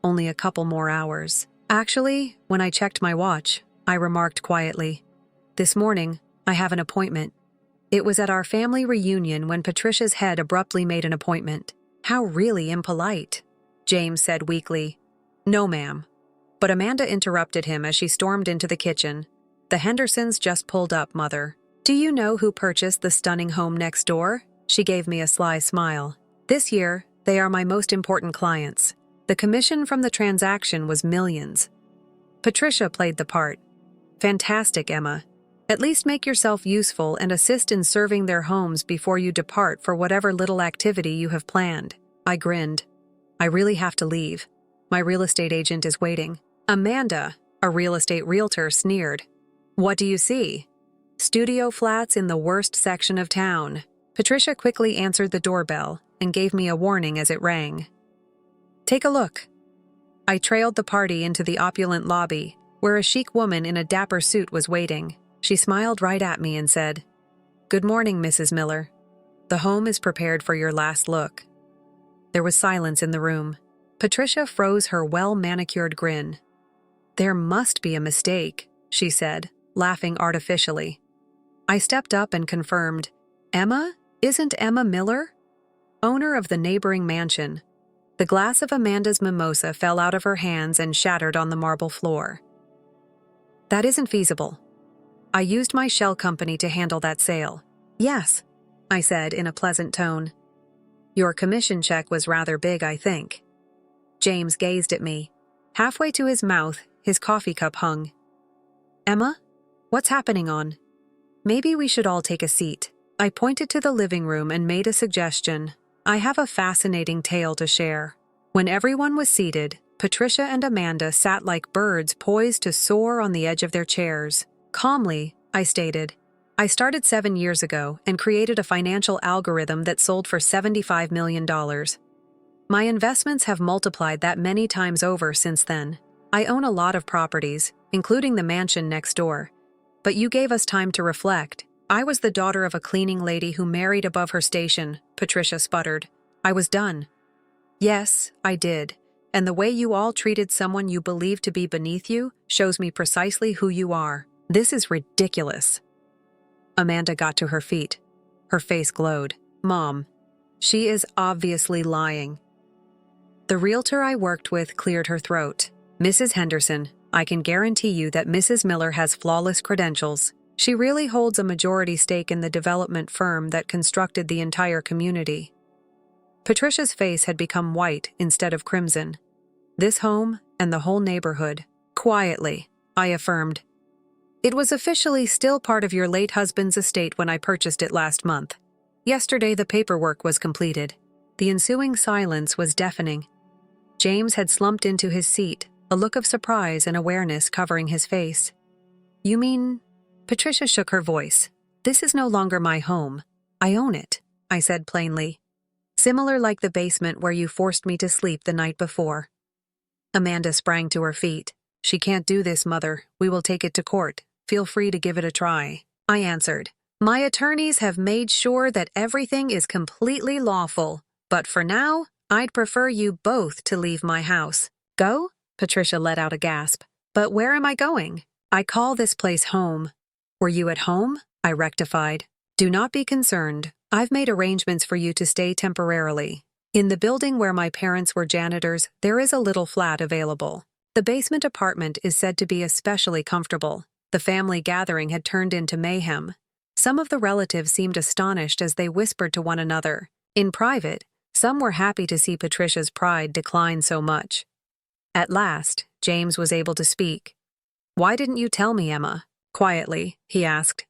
A: Only a couple more hours. Actually, when I checked my watch, I remarked quietly, "This morning, I have an appointment." It was at our family reunion when Patricia's head abruptly made an appointment. How really impolite, James said weakly. "No, ma'am." But Amanda interrupted him as she stormed into the kitchen. "The Hendersons just pulled up, Mother. Do you know who purchased the stunning home next door?" She gave me a sly smile. "This year, they are my most important clients. The commission from the transaction was millions." Patricia played the part. "Fantastic, Emma. At least make yourself useful and assist in serving their homes before you depart for whatever little activity you have planned." I grinned. "I really have to leave. My real estate agent is waiting." Amanda, a real estate realtor, sneered. "What do you see?" "Studio flats in the worst section of town." Patricia quickly answered the doorbell and gave me a warning as it rang. "Take a look." I trailed the party into the opulent lobby, where a chic woman in a dapper suit was waiting. She smiled right at me and said, "Good morning, Mrs. Miller. The home is prepared for your last look." There was silence in the room. Patricia froze her well-manicured grin. "There must be a mistake," she said, laughing artificially. I stepped up and confirmed, "Emma? Isn't Emma Miller?" Owner of the neighboring mansion. The glass of Amanda's mimosa fell out of her hands and shattered on the marble floor. "That isn't feasible. I used my shell company to handle that sale." "Yes," I said in a pleasant tone. "Your commission check was rather big, I think." James gazed at me. Halfway to his mouth, his coffee cup hung. "Emma, what's happening on?" "Maybe we should all take a seat." I pointed to the living room and made a suggestion. I have a fascinating tale to share. When everyone was seated, Patricia and Amanda sat like birds poised to soar on the edge of their chairs. Calmly, I stated, "I started 7 years ago and created a financial algorithm that sold for $75 million. My investments have multiplied that many times over since then. I own a lot of properties, including the mansion next door. But you gave us time to reflect. I was the daughter of a cleaning lady who married above her station, Patricia sputtered. I was done. Yes, I did. And the way you all treated someone you believed to be beneath you shows me precisely who you are. This is ridiculous. Amanda got to her feet. Her face glowed. Mom, she is obviously lying. The realtor I worked with cleared her throat. Mrs. Henderson, I can guarantee you that Mrs. Miller has flawless credentials. She really holds a majority stake in the development firm that constructed the entire community. Patricia's face had become white instead of crimson. This home and the whole neighborhood. Quietly, I affirmed. It was officially still part of your late husband's estate when I purchased it last month. Yesterday the paperwork was completed. The ensuing silence was deafening. James had slumped into his seat, a look of surprise and awareness covering his face. You mean? Patricia shook her voice. This is no longer my home. I own it, I said plainly. Similar like the basement where you forced me to sleep the night before. Amanda sprang to her feet. She can't do this, Mother. We will take it to court. Feel free to give it a try. I answered. My attorneys have made sure that everything is completely lawful, but for now, I'd prefer you both to leave my house. Go? Patricia let out a gasp. But where am I going? I call this place home. Were you at home? I rectified. Do not be concerned. I've made arrangements for you to stay temporarily. In the building where my parents were janitors, there is a little flat available. The basement apartment is said to be especially comfortable. The family gathering had turned into mayhem. Some of the relatives seemed astonished as they whispered to one another. In private, some were happy to see Patricia's pride decline so much. At last, James was able to speak. Why didn't you tell me, Emma? Quietly, he asked.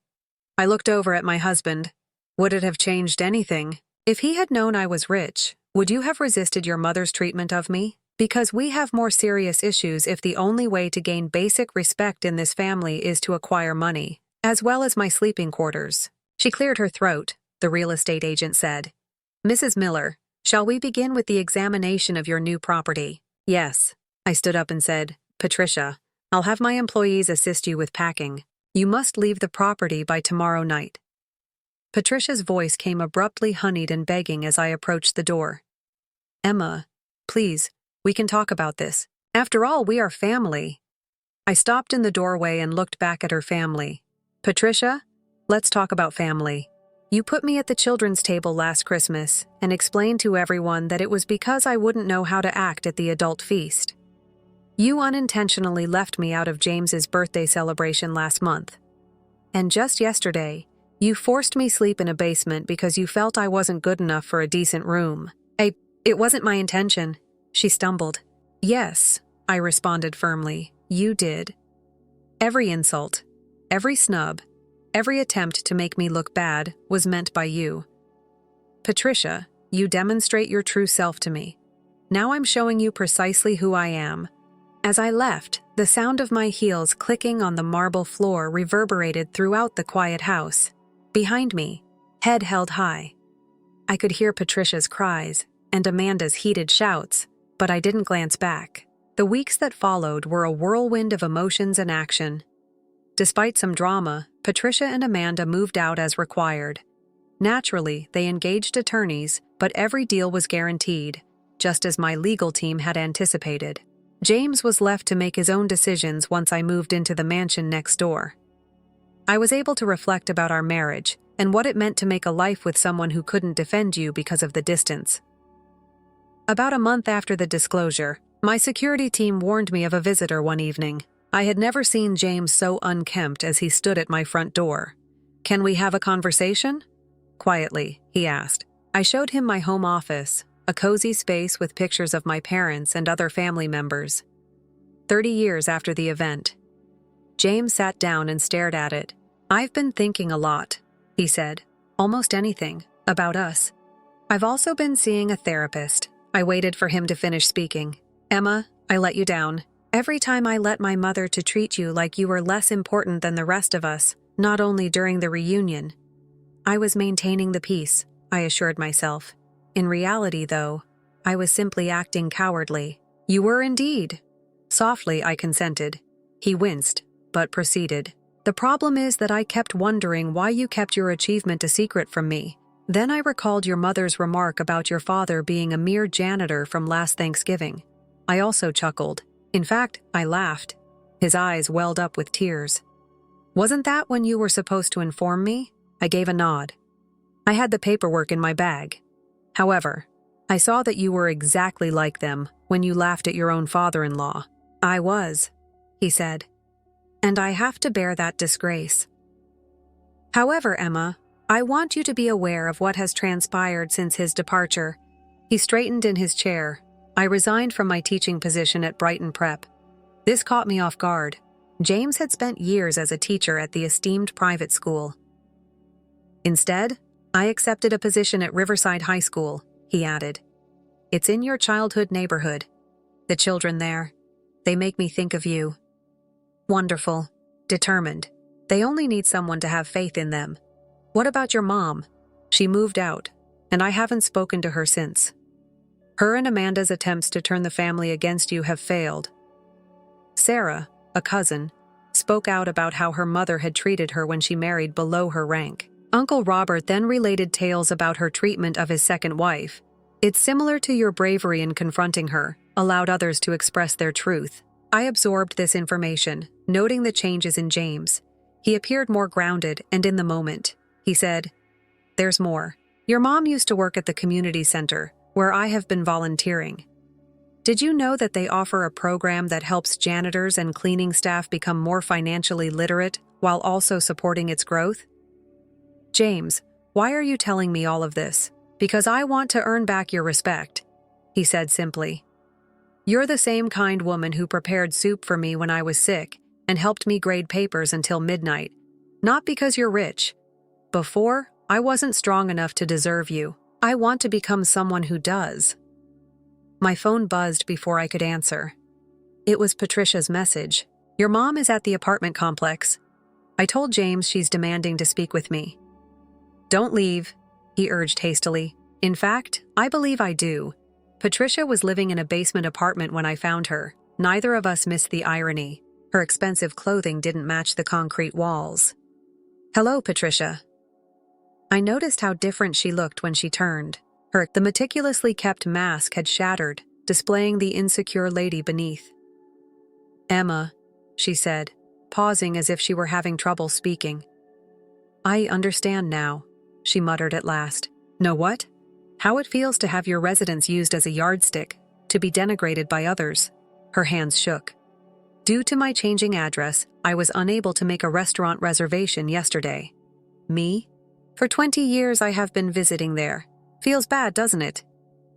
A: I looked over at my husband. Would it have changed anything? If he had known I was rich, would you have resisted your mother's treatment of me? Because we have more serious issues if the only way to gain basic respect in this family is to acquire money, as well as my sleeping quarters. She cleared her throat, the real estate agent said. Mrs. Miller, shall we begin with the examination of your new property? Yes. I stood up and said, Patricia, I'll have my employees assist you with packing. You must leave the property by tomorrow night. Patricia's voice came abruptly honeyed and begging as I approached the door. Emma, please, we can talk about this. After all, we are family. I stopped in the doorway and looked back at her family. Patricia, let's talk about family. You put me at the children's table last Christmas and explained to everyone that it was because I wouldn't know how to act at the adult feast. You unintentionally left me out of James's birthday celebration last month. And just yesterday, you forced me sleep in a basement because you felt I wasn't good enough for a decent room. It wasn't my intention, she stumbled. Yes, I responded firmly, you did. Every insult, every snub, every attempt to make me look bad was meant by you. Patricia, you demonstrate your true self to me. Now I'm showing you precisely who I am. As I left, the sound of my heels clicking on the marble floor reverberated throughout the quiet house. Behind me, head held high. I could hear Patricia's cries and Amanda's heated shouts, but I didn't glance back. The weeks that followed were a whirlwind of emotions and action. Despite some drama, Patricia and Amanda moved out as required. Naturally, they engaged attorneys, but every deal was guaranteed, just as my legal team had anticipated. James was left to make his own decisions once I moved into the mansion next door. I was able to reflect about our marriage and what it meant to make a life with someone who couldn't defend you because of the distance. About a month after the disclosure, my security team warned me of a visitor one evening. I had never seen James so unkempt as he stood at my front door. Can we have a conversation? Quietly, he asked. I showed him my home office, a cozy space with pictures of my parents and other family members. 30 years after the event. James sat down and stared at it. I've been thinking a lot, he said. Almost anything, about us. I've also been seeing a therapist. I waited for him to finish speaking. Emma, I let you down. Every time I let my mother to treat you like you were less important than the rest of us, not only during the reunion. I was maintaining the peace, I assured myself. In reality, though, I was simply acting cowardly." "You were indeed." Softly, I consented. He winced, but proceeded. "The problem is that I kept wondering why you kept your achievement a secret from me. Then I recalled your mother's remark about your father being a mere janitor from last Thanksgiving. I also chuckled. In fact, I laughed." His eyes welled up with tears. "Wasn't that when you were supposed to inform me?" I gave a nod. "I had the paperwork in my bag. However, I saw that you were exactly like them when you laughed at your own father-in-law." "I was," he said, "and I have to bear that disgrace. However, Emma, I want you to be aware of what has transpired since his departure." He straightened in his chair. "I resigned from my teaching position at Brighton Prep. This caught me off guard. James had spent years as a teacher at the esteemed private school. Instead, I accepted a position at Riverside High School," he added. "It's in your childhood neighborhood. The children there, they make me think of you. Wonderful, determined. They only need someone to have faith in them. What about your mom? She moved out, and I haven't spoken to her since. Her and Amanda's attempts to turn the family against you have failed. Sarah, a cousin, spoke out about how her mother had treated her when she married below her rank. Uncle Robert then related tales about her treatment of his second wife. It's similar to your bravery in confronting her, allowed others to express their truth." I absorbed this information, noting the changes in James. He appeared more grounded and in the moment. He said, "There's more. Your mom used to work at the community center, where I have been volunteering. Did you know that they offer a program that helps janitors and cleaning staff become more financially literate while also supporting its growth?" "James, why are you telling me all of this?" "Because I want to earn back your respect," he said simply. "You're the same kind woman who prepared soup for me when I was sick and helped me grade papers until midnight. Not because you're rich. Before, I wasn't strong enough to deserve you. I want to become someone who does." My phone buzzed before I could answer. It was Patricia's message. "Your mom is at the apartment complex. I told James she's demanding to speak with me." "Don't leave," he urged hastily. "In fact, I believe I do. Patricia was living in a basement apartment when I found her. Neither of us missed the irony. Her expensive clothing didn't match the concrete walls." "Hello, Patricia." I noticed how different she looked when she turned. The meticulously kept mask had shattered, displaying the insecure lady beneath. "Emma," she said, pausing as if she were having trouble speaking. "I understand now," she muttered at last. "Know what? How it feels to have your residence used as a yardstick, to be denigrated by others." Her hands shook. "Due to my changing address, I was unable to make a restaurant reservation yesterday." "Me? For 20 years I have been visiting there. Feels bad, doesn't it?"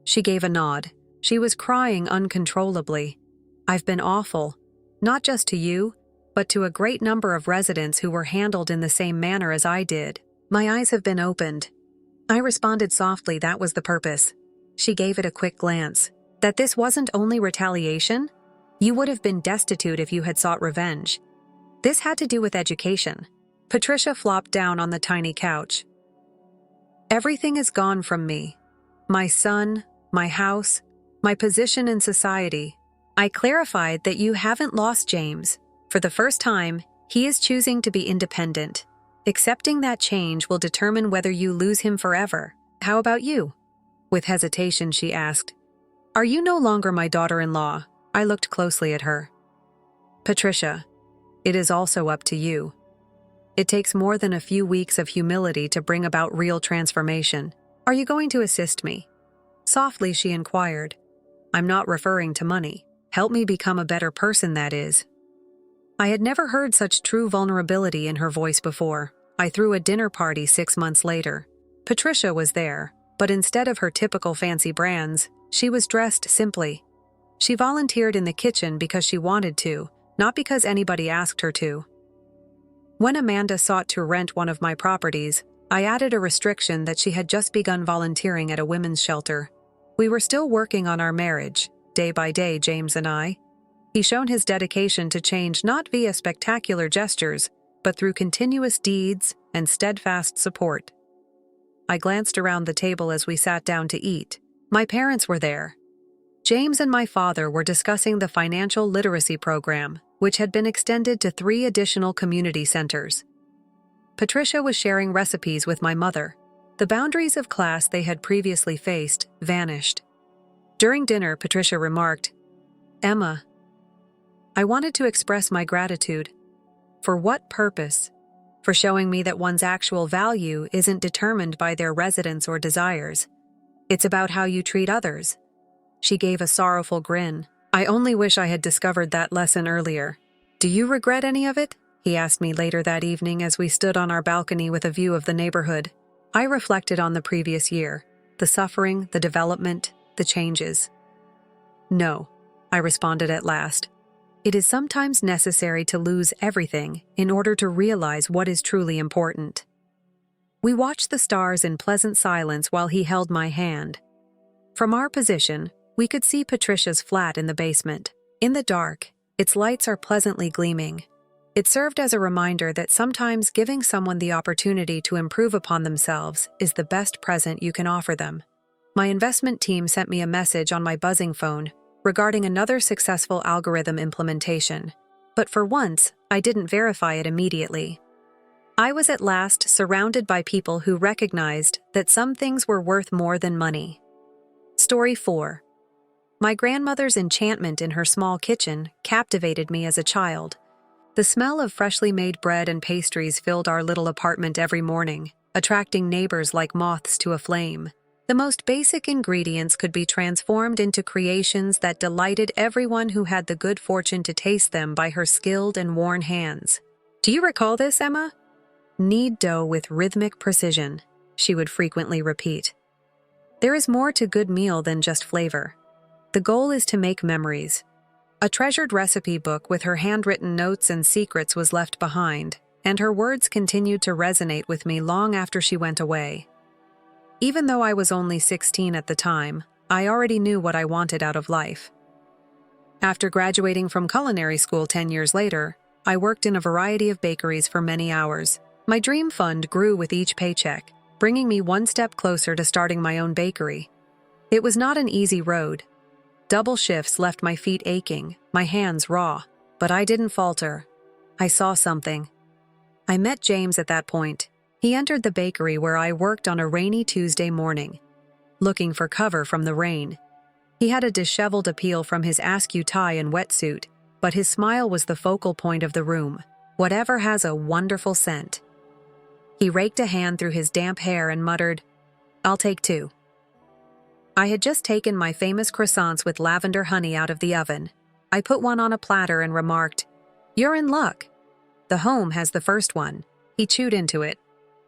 A: She gave a nod. She was crying uncontrollably. "I've been awful, not just to you, but to a great number of residents who were handled in the same manner as I did. My eyes have been opened." I responded softly that was the purpose. She gave it a quick glance. "That this wasn't only retaliation? You would have been destitute if you had sought revenge. This had to do with education." Patricia flopped down on the tiny couch. "Everything is gone from me. My son, my house, my position in society." I clarified that you haven't lost James. For the first time, he is choosing to be independent. Accepting that change will determine whether you lose him forever. How about you? With hesitation, she asked, "Are you no longer my daughter-in-law?" I looked closely at her. "Patricia, it is also up to you. It takes more than a few weeks of humility to bring about real transformation. Are you going to assist me?" Softly, she inquired. "I'm not referring to money. Help me become a better person, that is." I had never heard such true vulnerability in her voice before. I threw a dinner party 6 months later. Patricia was there, but instead of her typical fancy brands, she was dressed simply. She volunteered in the kitchen because she wanted to, not because anybody asked her to. When Amanda sought to rent one of my properties, I added a restriction that she had just begun volunteering at a women's shelter. We were still working on our marriage, day by day, James and I. He's shown his dedication to change not via spectacular gestures, but through continuous deeds and steadfast support. I glanced around the table as we sat down to eat. My parents were there. James and my father were discussing the financial literacy program, which had been extended to 3 additional community centers. Patricia was sharing recipes with my mother. The boundaries of class they had previously faced vanished. During dinner, Patricia remarked, "Emma, I wanted to express my gratitude." "For what purpose?" "For showing me that one's actual value isn't determined by their residence or desires. It's about how you treat others." She gave a sorrowful grin. "I only wish I had discovered that lesson earlier." "Do you regret any of it?" he asked me later that evening as we stood on our balcony with a view of the neighborhood. I reflected on the previous year, the suffering, the development, the changes. "No," I responded at last. "It is sometimes necessary to lose everything in order to realize what is truly important." We watched the stars in pleasant silence while he held my hand. From our position, we could see Patricia's flat in the basement. In the dark, its lights are pleasantly gleaming. It served as a reminder that sometimes giving someone the opportunity to improve upon themselves is the best present you can offer them. My investment team sent me a message on my buzzing phone regarding another successful algorithm implementation, but for once, I didn't verify it immediately. I was at last surrounded by people who recognized that some things were worth more than money. Story 4. My grandmother's enchantment in her small kitchen captivated me as a child. The smell of freshly made bread and pastries filled our little apartment every morning, attracting neighbors like moths to a flame. The most basic ingredients could be transformed into creations that delighted everyone who had the good fortune to taste them by her skilled and worn hands. "Do you recall this, Emma?" "Knead dough with rhythmic precision," she would frequently repeat. There is more to good meal than just flavor. The goal is to make memories. A treasured recipe book with her handwritten notes and secrets was left behind, and her words continued to resonate with me long after she went away. Even though I was only 16 at the time, I already knew what I wanted out of life. After graduating from culinary school 10 years later, I worked in a variety of bakeries for many hours. My dream fund grew with each paycheck, bringing me one step closer to starting my own bakery. It was not an easy road. Double shifts left my feet aching, my hands raw, but I didn't falter. I saw something. I met James at that point. He entered the bakery where I worked on a rainy Tuesday morning, looking for cover from the rain. He had a disheveled appeal from his askew tie and wetsuit, but his smile was the focal point of the room. Whatever has a wonderful scent. He raked a hand through his damp hair and muttered, "I'll take 2. I had just taken my famous croissants with lavender honey out of the oven. I put one on a platter and remarked, "You're in luck. The home has the first one." He chewed into it.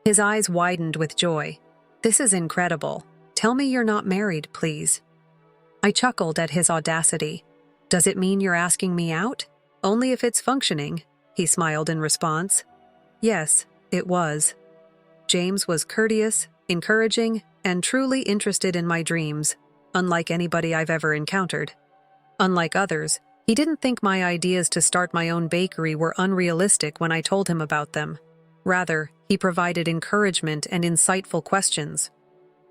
A: His eyes widened with joy. "This is incredible. Tell me you're not married, please." I chuckled at his audacity. "Does it mean you're asking me out?" "Only if it's functioning," he smiled in response. Yes, it was. James was courteous, encouraging, and truly interested in my dreams, unlike anybody I've ever encountered. Unlike others, he didn't think my ideas to start my own bakery were unrealistic when I told him about them. Rather, he provided encouragement and insightful questions.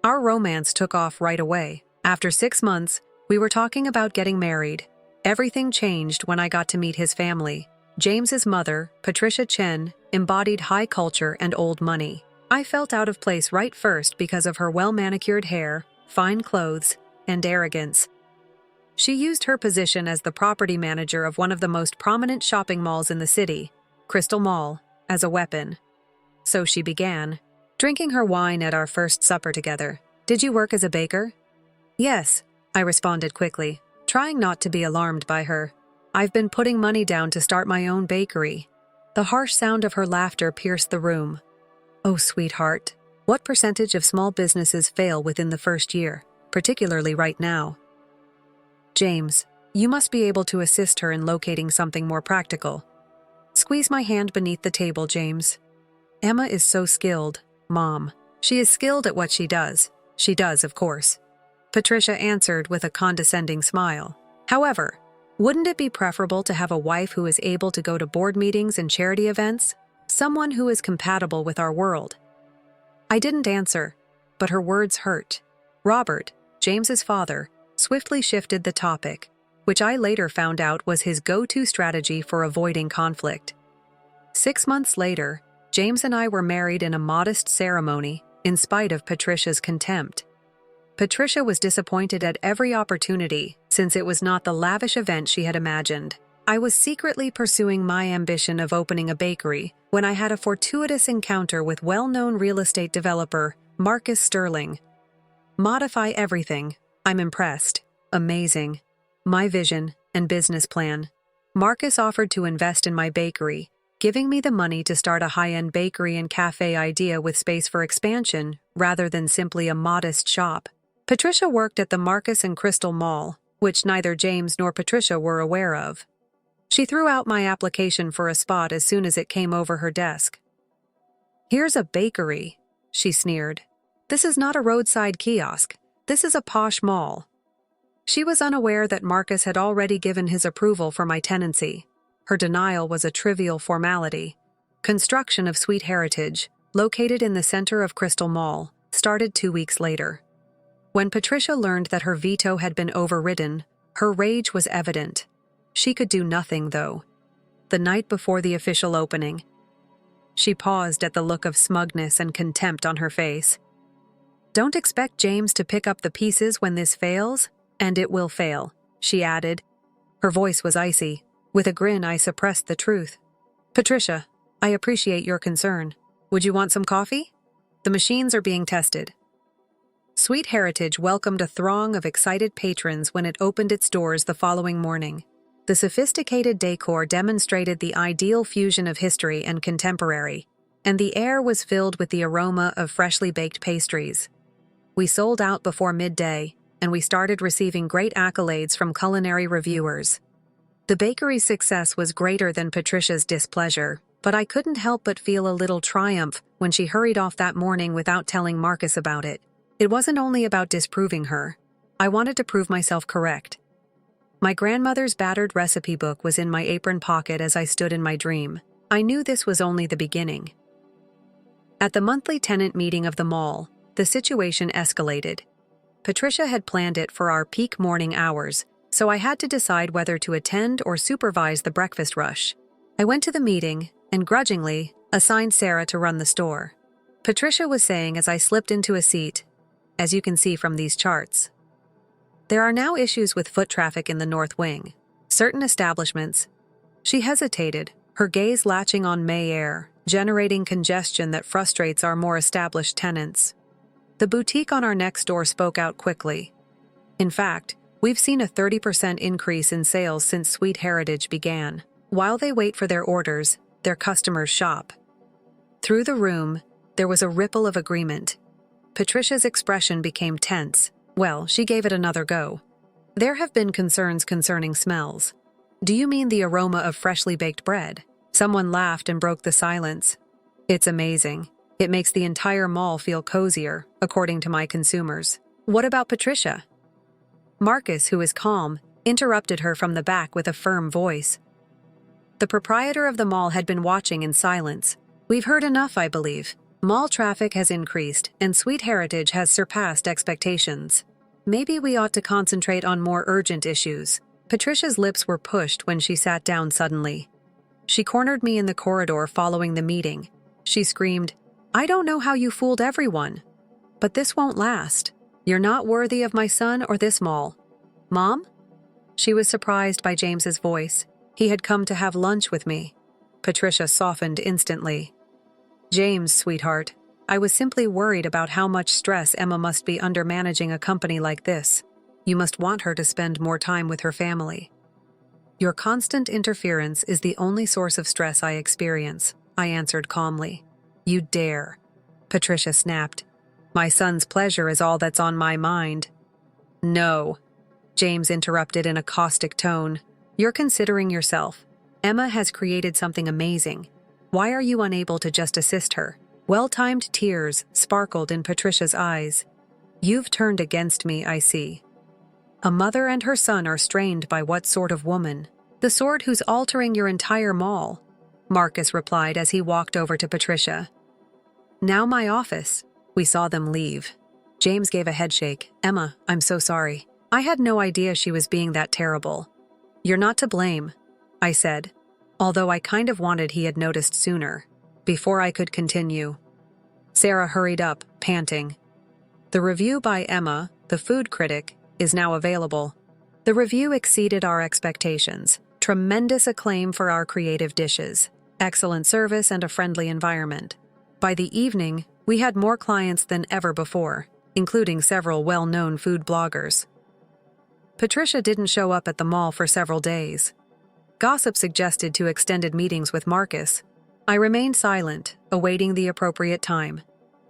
A: Our romance took off right away. After 6 months, we were talking about getting married. Everything changed when I got to meet his family. James's mother, Patricia Chen, embodied high culture and old money. I felt out of place right first because of her well-manicured hair, fine clothes, and arrogance. She used her position as the property manager of one of the most prominent shopping malls in the city, Crystal Mall, as a weapon. So she began, drinking her wine at our first supper together. "Did you work as a baker?" "Yes," I responded quickly, trying not to be alarmed by her. "I've been putting money down to start my own bakery." The harsh sound of her laughter pierced the room. "Oh, sweetheart, what percentage of small businesses fail within the first year, particularly right now?" "James, you must be able to assist her in locating something more practical." "Squeeze my hand beneath the table, James." "Emma is so skilled, Mom. She is skilled at what she does." "She does, of course," Patricia answered with a condescending smile. "However, wouldn't it be preferable to have a wife who is able to go to board meetings and charity events? Someone who is compatible with our world?" I didn't answer, but her words hurt. "Robert, James's father, swiftly shifted the topic, which I later found out was his go-to strategy for avoiding conflict. 6 months later, James and I were married in a modest ceremony, in spite of Patricia's contempt. Patricia was disappointed at every opportunity, since it was not the lavish event she had imagined. I was secretly pursuing my ambition of opening a bakery when I had a fortuitous encounter with well-known real estate developer Marcus Sterling. Modify everything. I'm impressed. Amazing. My vision and business plan. Marcus offered to invest in my bakery, giving me the money to start a high-end bakery and cafe idea with space for expansion rather than simply a modest shop. Patricia worked at the Marcus and Crystal Mall, which neither James nor Patricia were aware of. She threw out my application for a spot as soon as it came over her desk. "Here's a bakery," she sneered. "This is not a roadside kiosk. This is a posh mall." She was unaware that Marcus had already given his approval for my tenancy. Her denial was a trivial formality. Construction of Sweet Heritage, located in the center of Crystal Mall, started 2 weeks later. When Patricia learned that her veto had been overridden, her rage was evident. She could do nothing, though. The night before the official opening, she paused at the look of smugness and contempt on her face. "Don't expect James to pick up the pieces when this fails, and it will fail," she added. Her voice was icy. With a grin, I suppressed the truth. "Patricia, I appreciate your concern. Would you want some coffee? The machines are being tested." Sweet Heritage welcomed a throng of excited patrons when it opened its doors the following morning. The sophisticated decor demonstrated the ideal fusion of history and contemporary, and the air was filled with the aroma of freshly baked pastries. We sold out before midday, and we started receiving great accolades from culinary reviewers. The bakery's success was greater than Patricia's displeasure, but I couldn't help but feel a little triumph when she hurried off that morning without telling Marcus about it. It wasn't only about disproving her. I wanted to prove myself correct. My grandmother's battered recipe book was in my apron pocket as I stood in my dream. I knew this was only the beginning. At the monthly tenant meeting of the mall, the situation escalated. Patricia had planned it for our peak morning hours, so I had to decide whether to attend or supervise the breakfast rush. I went to the meeting and grudgingly assigned Sarah to run the store. Patricia was saying as I slipped into a seat, "As you can see from these charts, there are now issues with foot traffic in the North Wing. Certain establishments—" She hesitated, her gaze latching on May air, generating congestion that frustrates our more established tenants. The boutique on our next door spoke out quickly. "In fact, we've seen a 30% increase in sales since Sweet Heritage began. While they wait for their orders, their customers shop." Through the room, there was a ripple of agreement. Patricia's expression became tense. Well, she gave it another go. "There have been concerns concerning smells." "Do you mean the aroma of freshly baked bread?" Someone laughed and broke the silence. "It's amazing. It makes the entire mall feel cozier, according to my consumers." "What about Patricia?" Marcus, who is calm, interrupted her from the back with a firm voice. The proprietor of the mall had been watching in silence. "We've heard enough, I believe. Mall traffic has increased, and Sweet Heritage has surpassed expectations. Maybe we ought to concentrate on more urgent issues." Patricia's lips were pushed when she sat down suddenly. She cornered me in the corridor following the meeting. She screamed, "I don't know how you fooled everyone. But this won't last. You're not worthy of my son or this mall." "Mom?" She was surprised by James's voice. He had come to have lunch with me. Patricia softened instantly. "James, sweetheart, I was simply worried about how much stress Emma must be under managing a company like this. You must want her to spend more time with her family." "Your constant interference is the only source of stress I experience," I answered calmly. "You dare," Patricia snapped. "My son's pleasure is all that's on my mind." "No," James interrupted in a caustic tone. "You're considering yourself. Emma has created something amazing. Why are you unable to just assist her?" Well-timed tears sparkled in Patricia's eyes. "You've turned against me, I see. A mother and her son are strained by what sort of woman?" "The sort who's altering your entire mall," Marcus replied as he walked over to Patricia. "Now my office." We saw them leave. James gave a headshake. Emma, I'm so sorry. I had no idea she was being that terrible. You're not to blame, I said, although I kind of wanted he had noticed sooner. Before I could continue, Sarah hurried up, panting. The review by Emma, the food critic, is now available. The review exceeded our expectations. Tremendous acclaim for our creative dishes, excellent service, and a friendly environment. By the evening, we had more clients than ever before, including several well-known food bloggers. Patricia didn't show up at the mall for several days. Gossip suggested to extended meetings with Marcus. I remained silent, awaiting the appropriate time.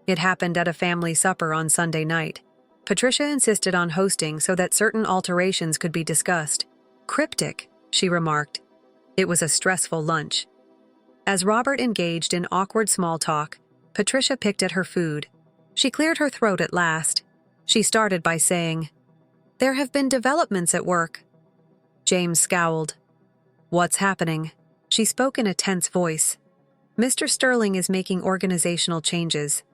A: It happened at a family supper on Sunday night. Patricia insisted on hosting so that certain alterations could be discussed. Cryptic, she remarked. It was a stressful lunch. As Robert engaged in awkward small talk, Patricia picked at her food. She cleared her throat at last. She started by saying, "There have been developments at work." James scowled. "What's happening?" She spoke in a tense voice. "Mr. Sterling is making organizational changes.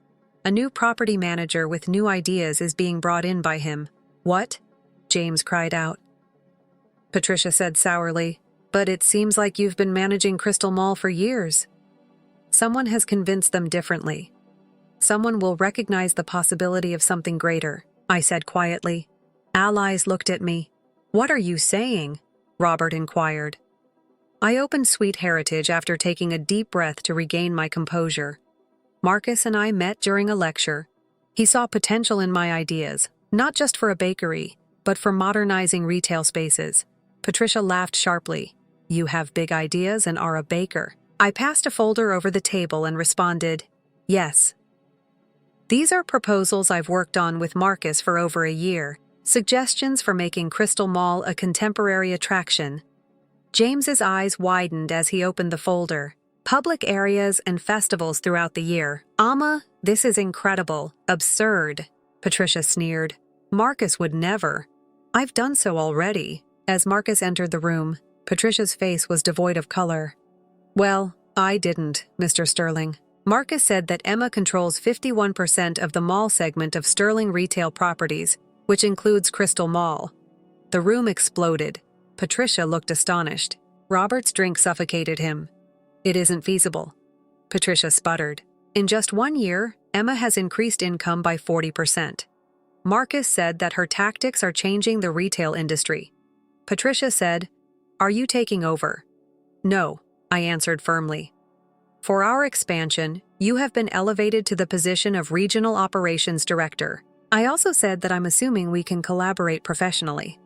A: A new property manager with new ideas is being brought in by him." "What?" James cried out. Patricia said sourly, "But it seems like you've been managing Crystal Mall for years." "Someone has convinced them differently. Someone will recognize the possibility of something greater," I said quietly. Allies looked at me. "What are you saying?" Robert inquired. I opened Sweet Heritage after taking a deep breath to regain my composure. Marcus and I met during a lecture. He saw potential in my ideas, not just for a bakery, but for modernizing retail spaces. Patricia laughed sharply. "You have big ideas and are a baker." I passed a folder over the table and responded, "Yes." These are proposals I've worked on with Marcus for over a year, suggestions for making Crystal Mall a contemporary attraction. James's eyes widened as he opened the folder. Public areas and festivals throughout the year. "Amma, this is incredible. Absurd," Patricia sneered. "Marcus would never." "I've done so already." As Marcus entered the room, Patricia's face was devoid of color. "Well, I didn't, Mr. Sterling. Marcus said that Emma controls 51% of the mall segment of Sterling retail properties, which includes Crystal Mall." The room exploded. Patricia looked astonished. Robert's drink suffocated him. "It isn't feasible," Patricia sputtered. "In just 1 year, Emma has increased income by 40%. Marcus said that her tactics are changing the retail industry." Patricia said, "Are you taking over?" "No," I answered firmly. "For our expansion, you have been elevated to the position of Regional Operations Director. I also said that I'm assuming we can collaborate professionally."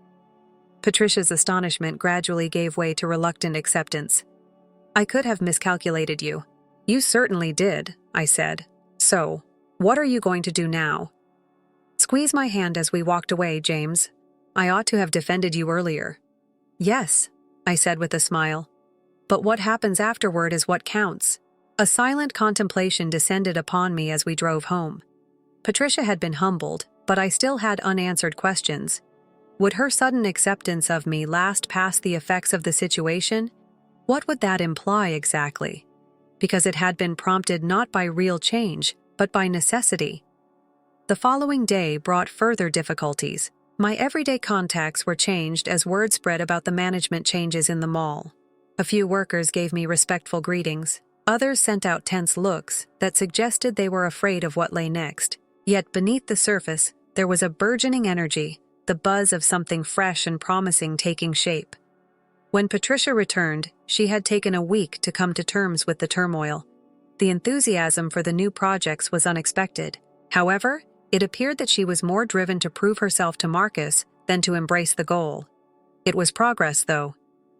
A: Patricia's astonishment gradually gave way to reluctant acceptance. "I could have miscalculated you." "You certainly did," I said. "So, what are you going to do now?" "Squeeze my hand as we walked away, James. I ought to have defended you earlier." "Yes," I said with a smile. "But what happens afterward is what counts." A silent contemplation descended upon me as we drove home. Patricia had been humbled, but I still had unanswered questions. Would her sudden acceptance of me last past the effects of the situation? What would that imply exactly? Because it had been prompted not by real change, but by necessity. The following day brought further difficulties. My everyday contacts were changed as word spread about the management changes in the mall. A few workers gave me respectful greetings. Others sent out tense looks that suggested they were afraid of what lay next. Yet beneath the surface, there was a burgeoning energy, the buzz of something fresh and promising taking shape. When Patricia returned, she had taken a week to come to terms with the turmoil. The enthusiasm for the new projects was unexpected. However, it appeared that she was more driven to prove herself to Marcus than to embrace the goal. It was progress, though.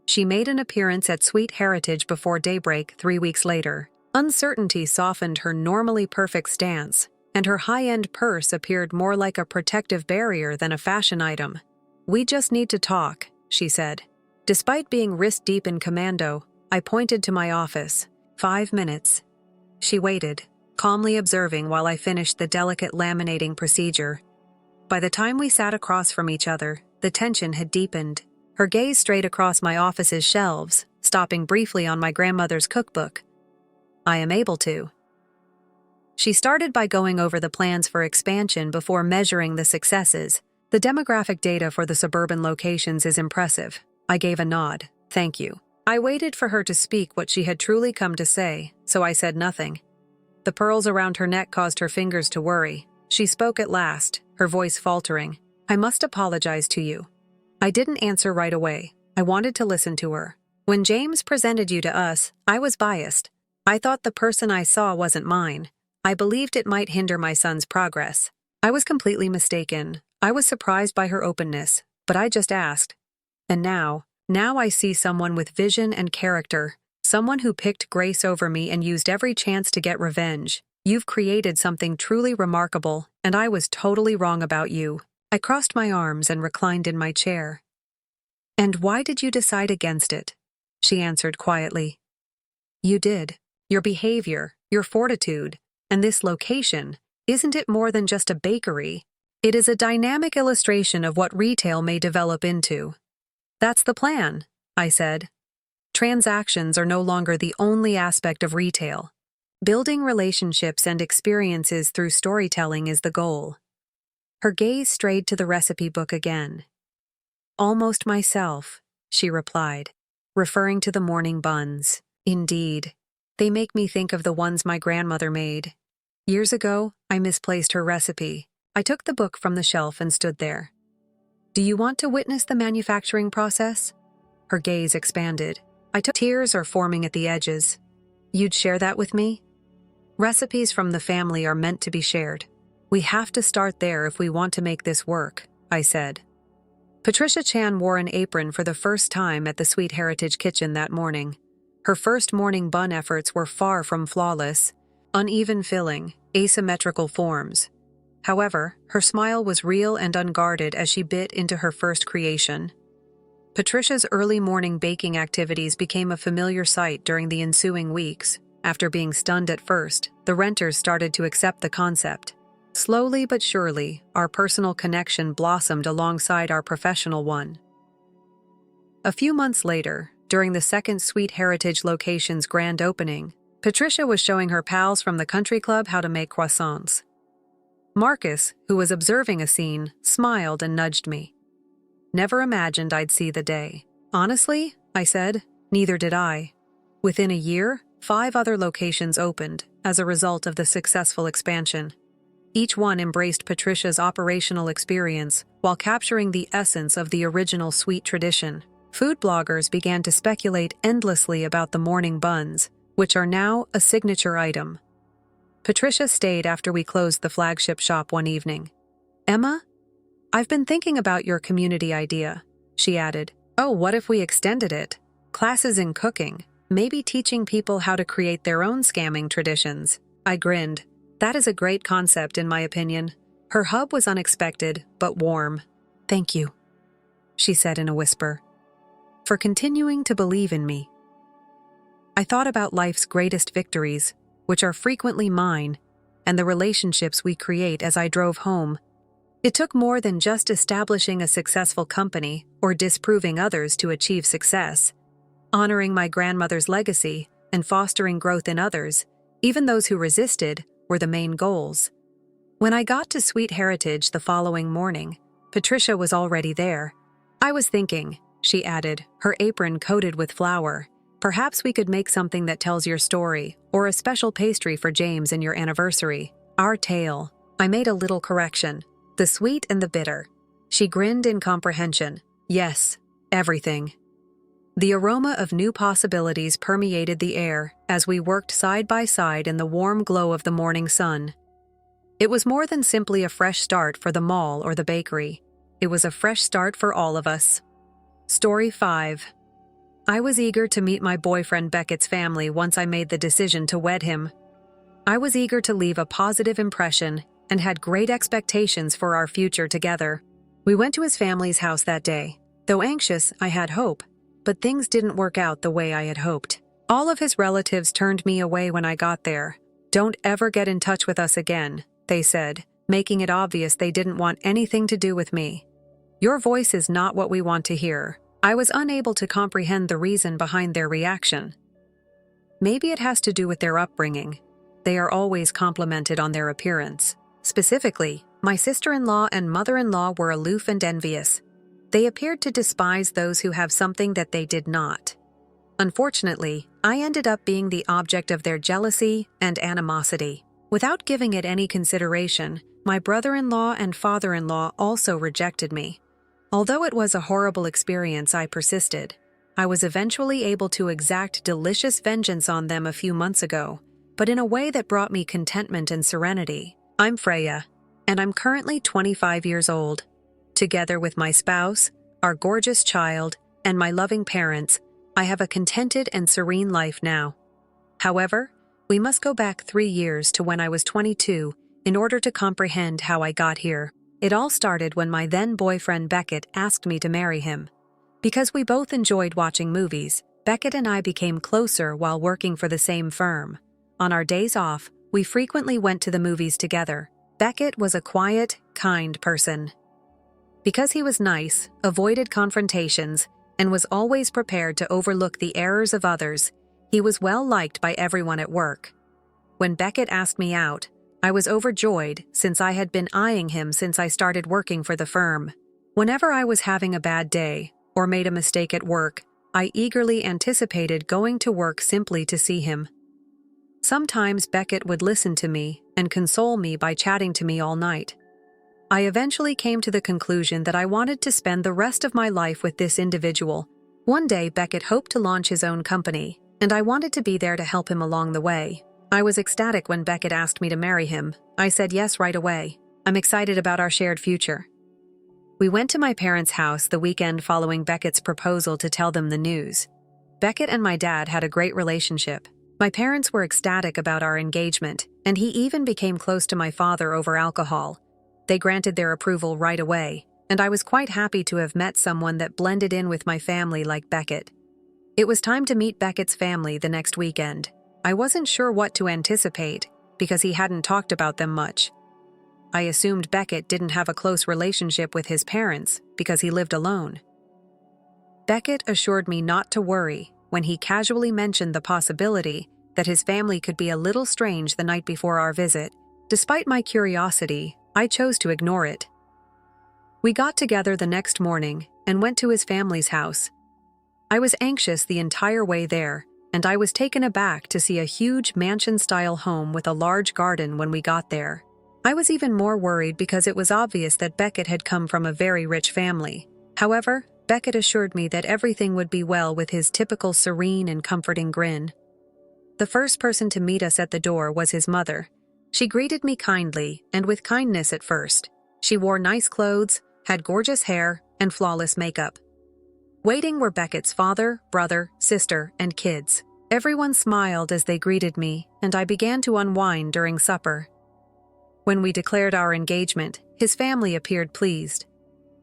A: She made an appearance at Sweet Heritage before daybreak 3 weeks later. Uncertainty softened her normally perfect stance, and her high-end purse appeared more like a protective barrier than a fashion item. "We just need to talk," she said. Despite being wrist-deep in commando, I pointed to my office. 5 minutes. She waited, calmly observing while I finished the delicate laminating procedure. By the time we sat across from each other, the tension had deepened. Her gaze strayed across my office's shelves, stopping briefly on my grandmother's cookbook. "I am able to." She started by going over the plans for expansion before measuring the successes. The demographic data for the suburban locations is impressive. I gave a nod. Thank you. I waited for her to speak what she had truly come to say, so I said nothing. The pearls around her neck caused her fingers to worry. She spoke at last, her voice faltering. I must apologize to you. I didn't answer right away. I wanted to listen to her. When James presented you to us, I was biased. I thought the person I saw wasn't mine. I believed it might hinder my son's progress. I was completely mistaken. I was surprised by her openness, but I just asked. And now I see someone with vision and character, someone who picked Grace over me and used every chance to get revenge. You've created something truly remarkable, and I was totally wrong about you. I crossed my arms and reclined in my chair. And why did you decide against it? She answered quietly. You did. Your behavior, your fortitude, and this location, isn't it more than just a bakery? It is a dynamic illustration of what retail may develop into. That's the plan, I said. Transactions are no longer the only aspect of retail. Building relationships and experiences through storytelling is the goal. Her gaze strayed to the recipe book again. Almost myself, she replied, referring to the morning buns. Indeed, they make me think of the ones my grandmother made. Years ago, I misplaced her recipe. I took the book from the shelf and stood there. Do you want to witness the manufacturing process? Her gaze expanded. Tears are forming at the edges. You'd share that with me? Recipes from the family are meant to be shared. We have to start there if we want to make this work, I said. Patricia Chan wore an apron for the first time at the Sweet Heritage Kitchen that morning. Her first morning bun efforts were far from flawless. Uneven filling, asymmetrical forms. However, her smile was real and unguarded as she bit into her first creation. Patricia's early morning baking activities became a familiar sight during the ensuing weeks. After being stunned at first, the renters started to accept the concept. Slowly but surely, our personal connection blossomed alongside our professional one. A few months later, during the second Sweet Heritage location's grand opening, Patricia was showing her pals from the country club how to make croissants. Marcus, who was observing a scene, smiled and nudged me. Never imagined I'd see the day. Honestly, I said, neither did I. Within a year, 5 other locations opened as a result of the successful expansion. Each one embraced Patricia's operational experience while capturing the essence of the original sweet tradition. Food bloggers began to speculate endlessly about the morning buns, which are now a signature item. Patricia stayed after we closed the flagship shop one evening. Emma? I've been thinking about your community idea, she added. Oh, what if we extended it? Classes in cooking, maybe teaching people how to create their own scamming traditions. I grinned. That is a great concept, in my opinion. Her hub was unexpected, but warm. Thank you, she said in a whisper, for continuing to believe in me. I thought about life's greatest victories, which are frequently mine, and the relationships we create as I drove home. It took more than just establishing a successful company or disproving others to achieve success. Honoring my grandmother's legacy and fostering growth in others, even those who resisted, were the main goals. When I got to Sweet Heritage the following morning, Patricia was already there. I was thinking, she added, her apron coated with flour. Perhaps we could make something that tells your story, or a special pastry for James and your anniversary. Our tale. I made a little correction. The sweet and the bitter. She grinned in comprehension. Yes, everything. The aroma of new possibilities permeated the air as we worked side by side in the warm glow of the morning sun. It was more than simply a fresh start for the mall or the bakery. It was a fresh start for all of us. Story 5. I was eager to meet my boyfriend Beckett's family once I made the decision to wed him. I was eager to leave a positive impression and had great expectations for our future together. We went to his family's house that day. Though anxious, I had hope, but things didn't work out the way I had hoped. All of his relatives turned me away when I got there. Don't ever get in touch with us again, they said, making it obvious they didn't want anything to do with me. Your voice is not what we want to hear. I was unable to comprehend the reason behind their reaction. Maybe it has to do with their upbringing. they are always complimented on their appearance. Specifically, my sister-in-law and mother-in-law were aloof and envious. They appeared to despise those who have something that they did not. Unfortunately, I ended up being the object of their jealousy and animosity. Without giving it any consideration, my brother-in-law and father-in-law also rejected me. Although it was a horrible experience, I persisted. I was eventually able to exact delicious vengeance on them a few months ago, but in a way that brought me contentment and serenity. I'm Freya, and I'm currently 25 years old. Together with my spouse, our gorgeous child, and my loving parents, I have a contented and serene life now. However, we must go back 3 years to when I was 22 in order to comprehend how I got here. It all started when my then-boyfriend Beckett asked me to marry him. Because we both enjoyed watching movies, Beckett and I became closer while working for the same firm. On our days off, we frequently went to the movies together. Beckett was a quiet, kind person. Because he was nice, avoided confrontations, and was always prepared to overlook the errors of others, he was well liked by everyone at work. When Beckett asked me out, I was overjoyed since I had been eyeing him since I started working for the firm. Whenever I was having a bad day or made a mistake at work, I eagerly anticipated going to work simply to see him. Sometimes Beckett would listen to me and console me by chatting to me all night. I eventually came to the conclusion that I wanted to spend the rest of my life with this individual. One day, Beckett hoped to launch his own company, and I wanted to be there to help him along the way. I was ecstatic when Beckett asked me to marry him. I said yes right away. I'm excited about our shared future. We went to my parents' house the weekend following Beckett's proposal to tell them the news. Beckett and my dad had a great relationship. My parents were ecstatic about our engagement, and he even became close to my father over alcohol. They granted their approval right away, and I was quite happy to have met someone that blended in with my family like Beckett. It was time to meet Beckett's family the next weekend. I wasn't sure what to anticipate, because he hadn't talked about them much. I assumed Beckett didn't have a close relationship with his parents because he lived alone. Beckett assured me not to worry when he casually mentioned the possibility that his family could be a little strange the night before our visit. Despite my curiosity, I chose to ignore it. We got together the next morning and went to his family's house. I was anxious the entire way there, and I was taken aback to see a huge mansion-style home with a large garden when we got there. I was even more worried because it was obvious that Beckett had come from a very rich family. However, Beckett assured me that everything would be well with his typical serene and comforting grin. The first person to meet us at the door was his mother. She greeted me kindly and with kindness at first. She wore nice clothes, had gorgeous hair, and flawless makeup. Waiting were Beckett's father, brother, sister, and kids. Everyone smiled as they greeted me, and I began to unwind during supper. When we declared our engagement, his family appeared pleased.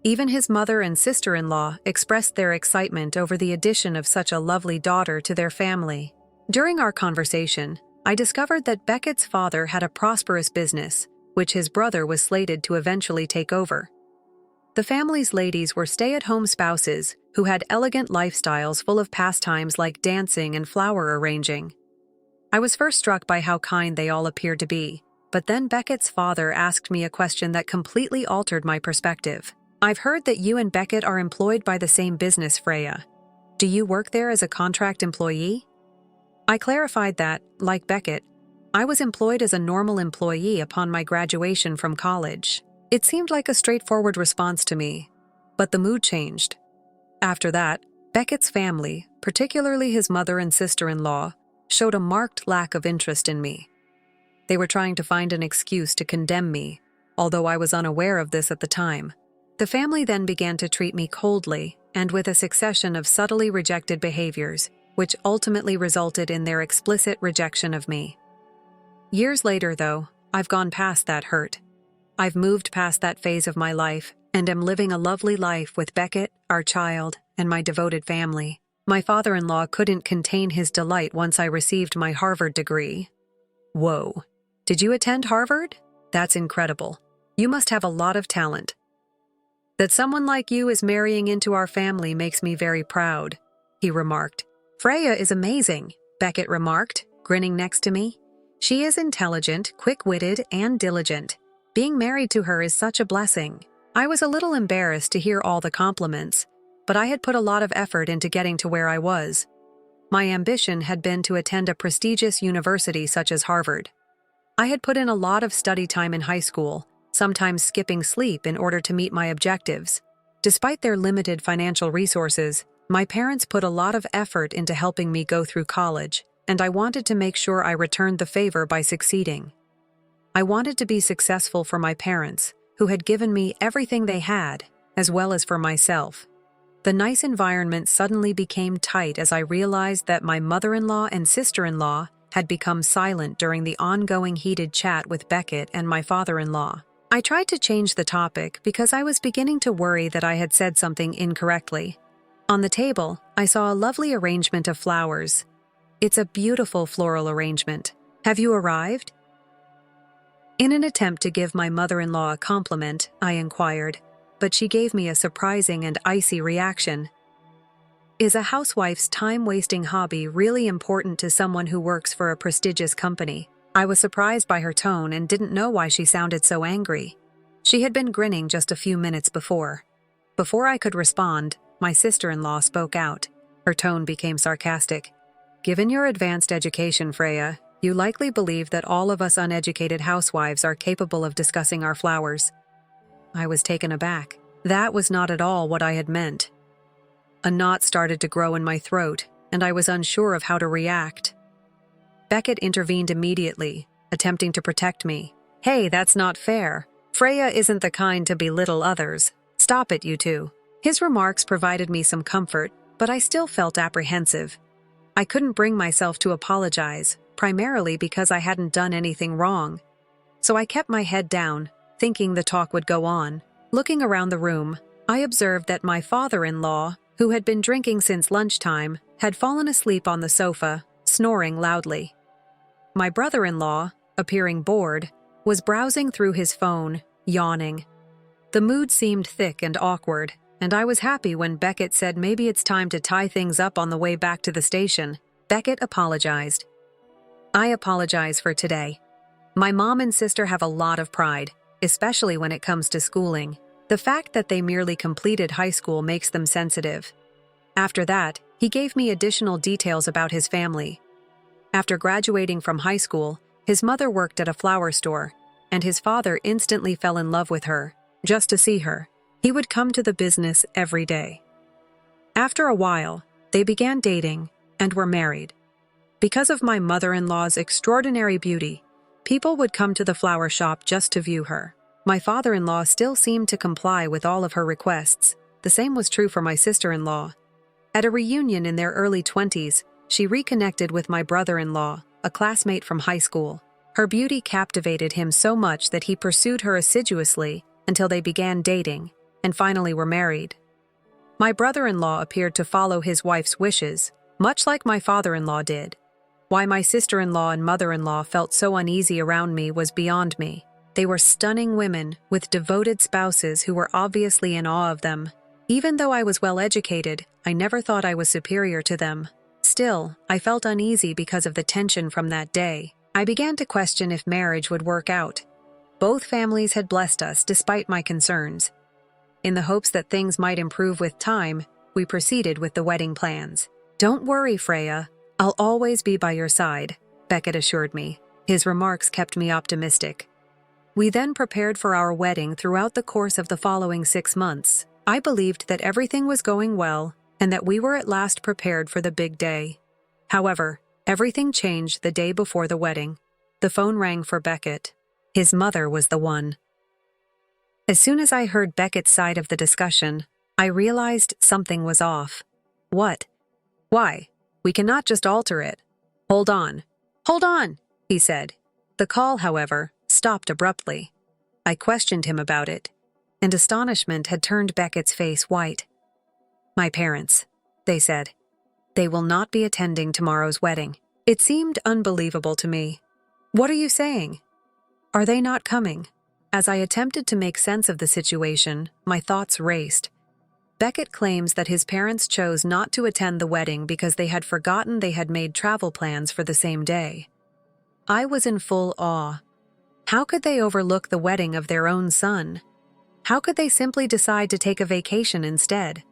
A: Even his mother and sister-in-law expressed their excitement over the addition of such a lovely daughter to their family. During our conversation, I discovered that Beckett's father had a prosperous business, which his brother was slated to eventually take over. The family's ladies were stay-at-home spouses who had elegant lifestyles full of pastimes like dancing and flower arranging. I was first struck by how kind they all appeared to be, but then Beckett's father asked me a question that completely altered my perspective. I've heard that you and Beckett are employed by the same business, Freya. Do you work there as a contract employee? I clarified that, like Beckett, I was employed as a normal employee upon my graduation from college. It seemed like a straightforward response to me, but the mood changed. After that, Beckett's family, particularly his mother and sister-in-law, showed a marked lack of interest in me. They were trying to find an excuse to condemn me, although I was unaware of this at the time. The family then began to treat me coldly and with a succession of subtly rejected behaviors, which ultimately resulted in their explicit rejection of me. Years later, though, I've gone past that hurt. I've moved past that phase of my life and am living a lovely life with Beckett, our child, and my devoted family. My father-in-law couldn't contain his delight once I received my Harvard degree. Whoa. Did you attend Harvard? That's incredible. You must have a lot of talent. That someone like you is marrying into our family makes me very proud, he remarked. Freya is amazing, Beckett remarked, grinning next to me. She is intelligent, quick-witted, and diligent. Being married to her is such a blessing. I was a little embarrassed to hear all the compliments, but I had put a lot of effort into getting to where I was. My ambition had been to attend a prestigious university such as Harvard. I had put in a lot of study time in high school, sometimes skipping sleep in order to meet my objectives. Despite their limited financial resources, my parents put a lot of effort into helping me go through college, and I wanted to make sure I returned the favor by succeeding. I wanted to be successful for my parents, who had given me everything they had, as well as for myself. The nice environment suddenly became tight as I realized that my mother-in-law and sister-in-law had become silent during the ongoing heated chat with Beckett and my father-in-law. I tried to change the topic because I was beginning to worry that I had said something incorrectly. On the table, I saw a lovely arrangement of flowers. It's a beautiful floral arrangement. Have you arrived? In an attempt to give my mother-in-law a compliment, I inquired, but she gave me a surprising and icy reaction. Is a housewife's time-wasting hobby really important to someone who works for a prestigious company? I was surprised by her tone and didn't know why she sounded so angry. She had been grinning just a few minutes before. Before I could respond, my sister-in-law spoke out. Her tone became sarcastic. Given your advanced education, Freya, you likely believe that all of us uneducated housewives are capable of discussing our flowers. I was taken aback. That was not at all what I had meant. A knot started to grow in my throat, and I was unsure of how to react. Beckett intervened immediately, attempting to protect me. Hey, that's not fair. Freya isn't the kind to belittle others. Stop it, you two. His remarks provided me some comfort, but I still felt apprehensive. I couldn't bring myself to apologize, primarily because I hadn't done anything wrong. So I kept my head down, thinking the talk would go on. Looking around the room, I observed that my father-in-law, who had been drinking since lunchtime, had fallen asleep on the sofa, snoring loudly. My brother-in-law, appearing bored, was browsing through his phone, yawning. The mood seemed thick and awkward, and I was happy when Beckett said maybe it's time to tie things up on the way back to the station. Beckett apologized. I apologize for today. My mom and sister have a lot of pride, especially when it comes to schooling. The fact that they merely completed high school makes them sensitive. After that, he gave me additional details about his family. After graduating from high school, his mother worked at a flower store, and his father instantly fell in love with her, just to see her. He would come to the business every day. After a while, they began dating and were married. Because of my mother-in-law's extraordinary beauty, people would come to the flower shop just to view her. My father-in-law still seemed to comply with all of her requests. The same was true for my sister-in-law. At a reunion in their early 20s, she reconnected with my brother-in-law, a classmate from high school. Her beauty captivated him so much that he pursued her assiduously until they began dating and finally were married. My brother-in-law appeared to follow his wife's wishes, much like my father-in-law did. Why my sister-in-law and mother-in-law felt so uneasy around me was beyond me. They were stunning women with devoted spouses who were obviously in awe of them. Even though I was well-educated, I never thought I was superior to them. Still, I felt uneasy because of the tension from that day. I began to question if marriage would work out. Both families had blessed us despite my concerns. In the hopes that things might improve with time, we proceeded with the wedding plans. Don't worry, Freya. I'll always be by your side, Beckett assured me. His remarks kept me optimistic. We then prepared for our wedding throughout the course of the following 6 months. I believed that everything was going well and that we were at last prepared for the big day. However, everything changed the day before the wedding. The phone rang for Beckett. His mother was the one. As soon as I heard Beckett's side of the discussion, I realized something was off. What? Why? We cannot just alter it. Hold on. Hold on, he said. The call, however, stopped abruptly. I questioned him about it, and astonishment had turned Beckett's face white. My parents, they said. They will not be attending tomorrow's wedding. It seemed unbelievable to me. What are you saying? Are they not coming? As I attempted to make sense of the situation, my thoughts raced. Beckett claims that his parents chose not to attend the wedding because they had forgotten they had made travel plans for the same day. I was in full awe. How could they overlook the wedding of their own son? How could they simply decide to take a vacation instead?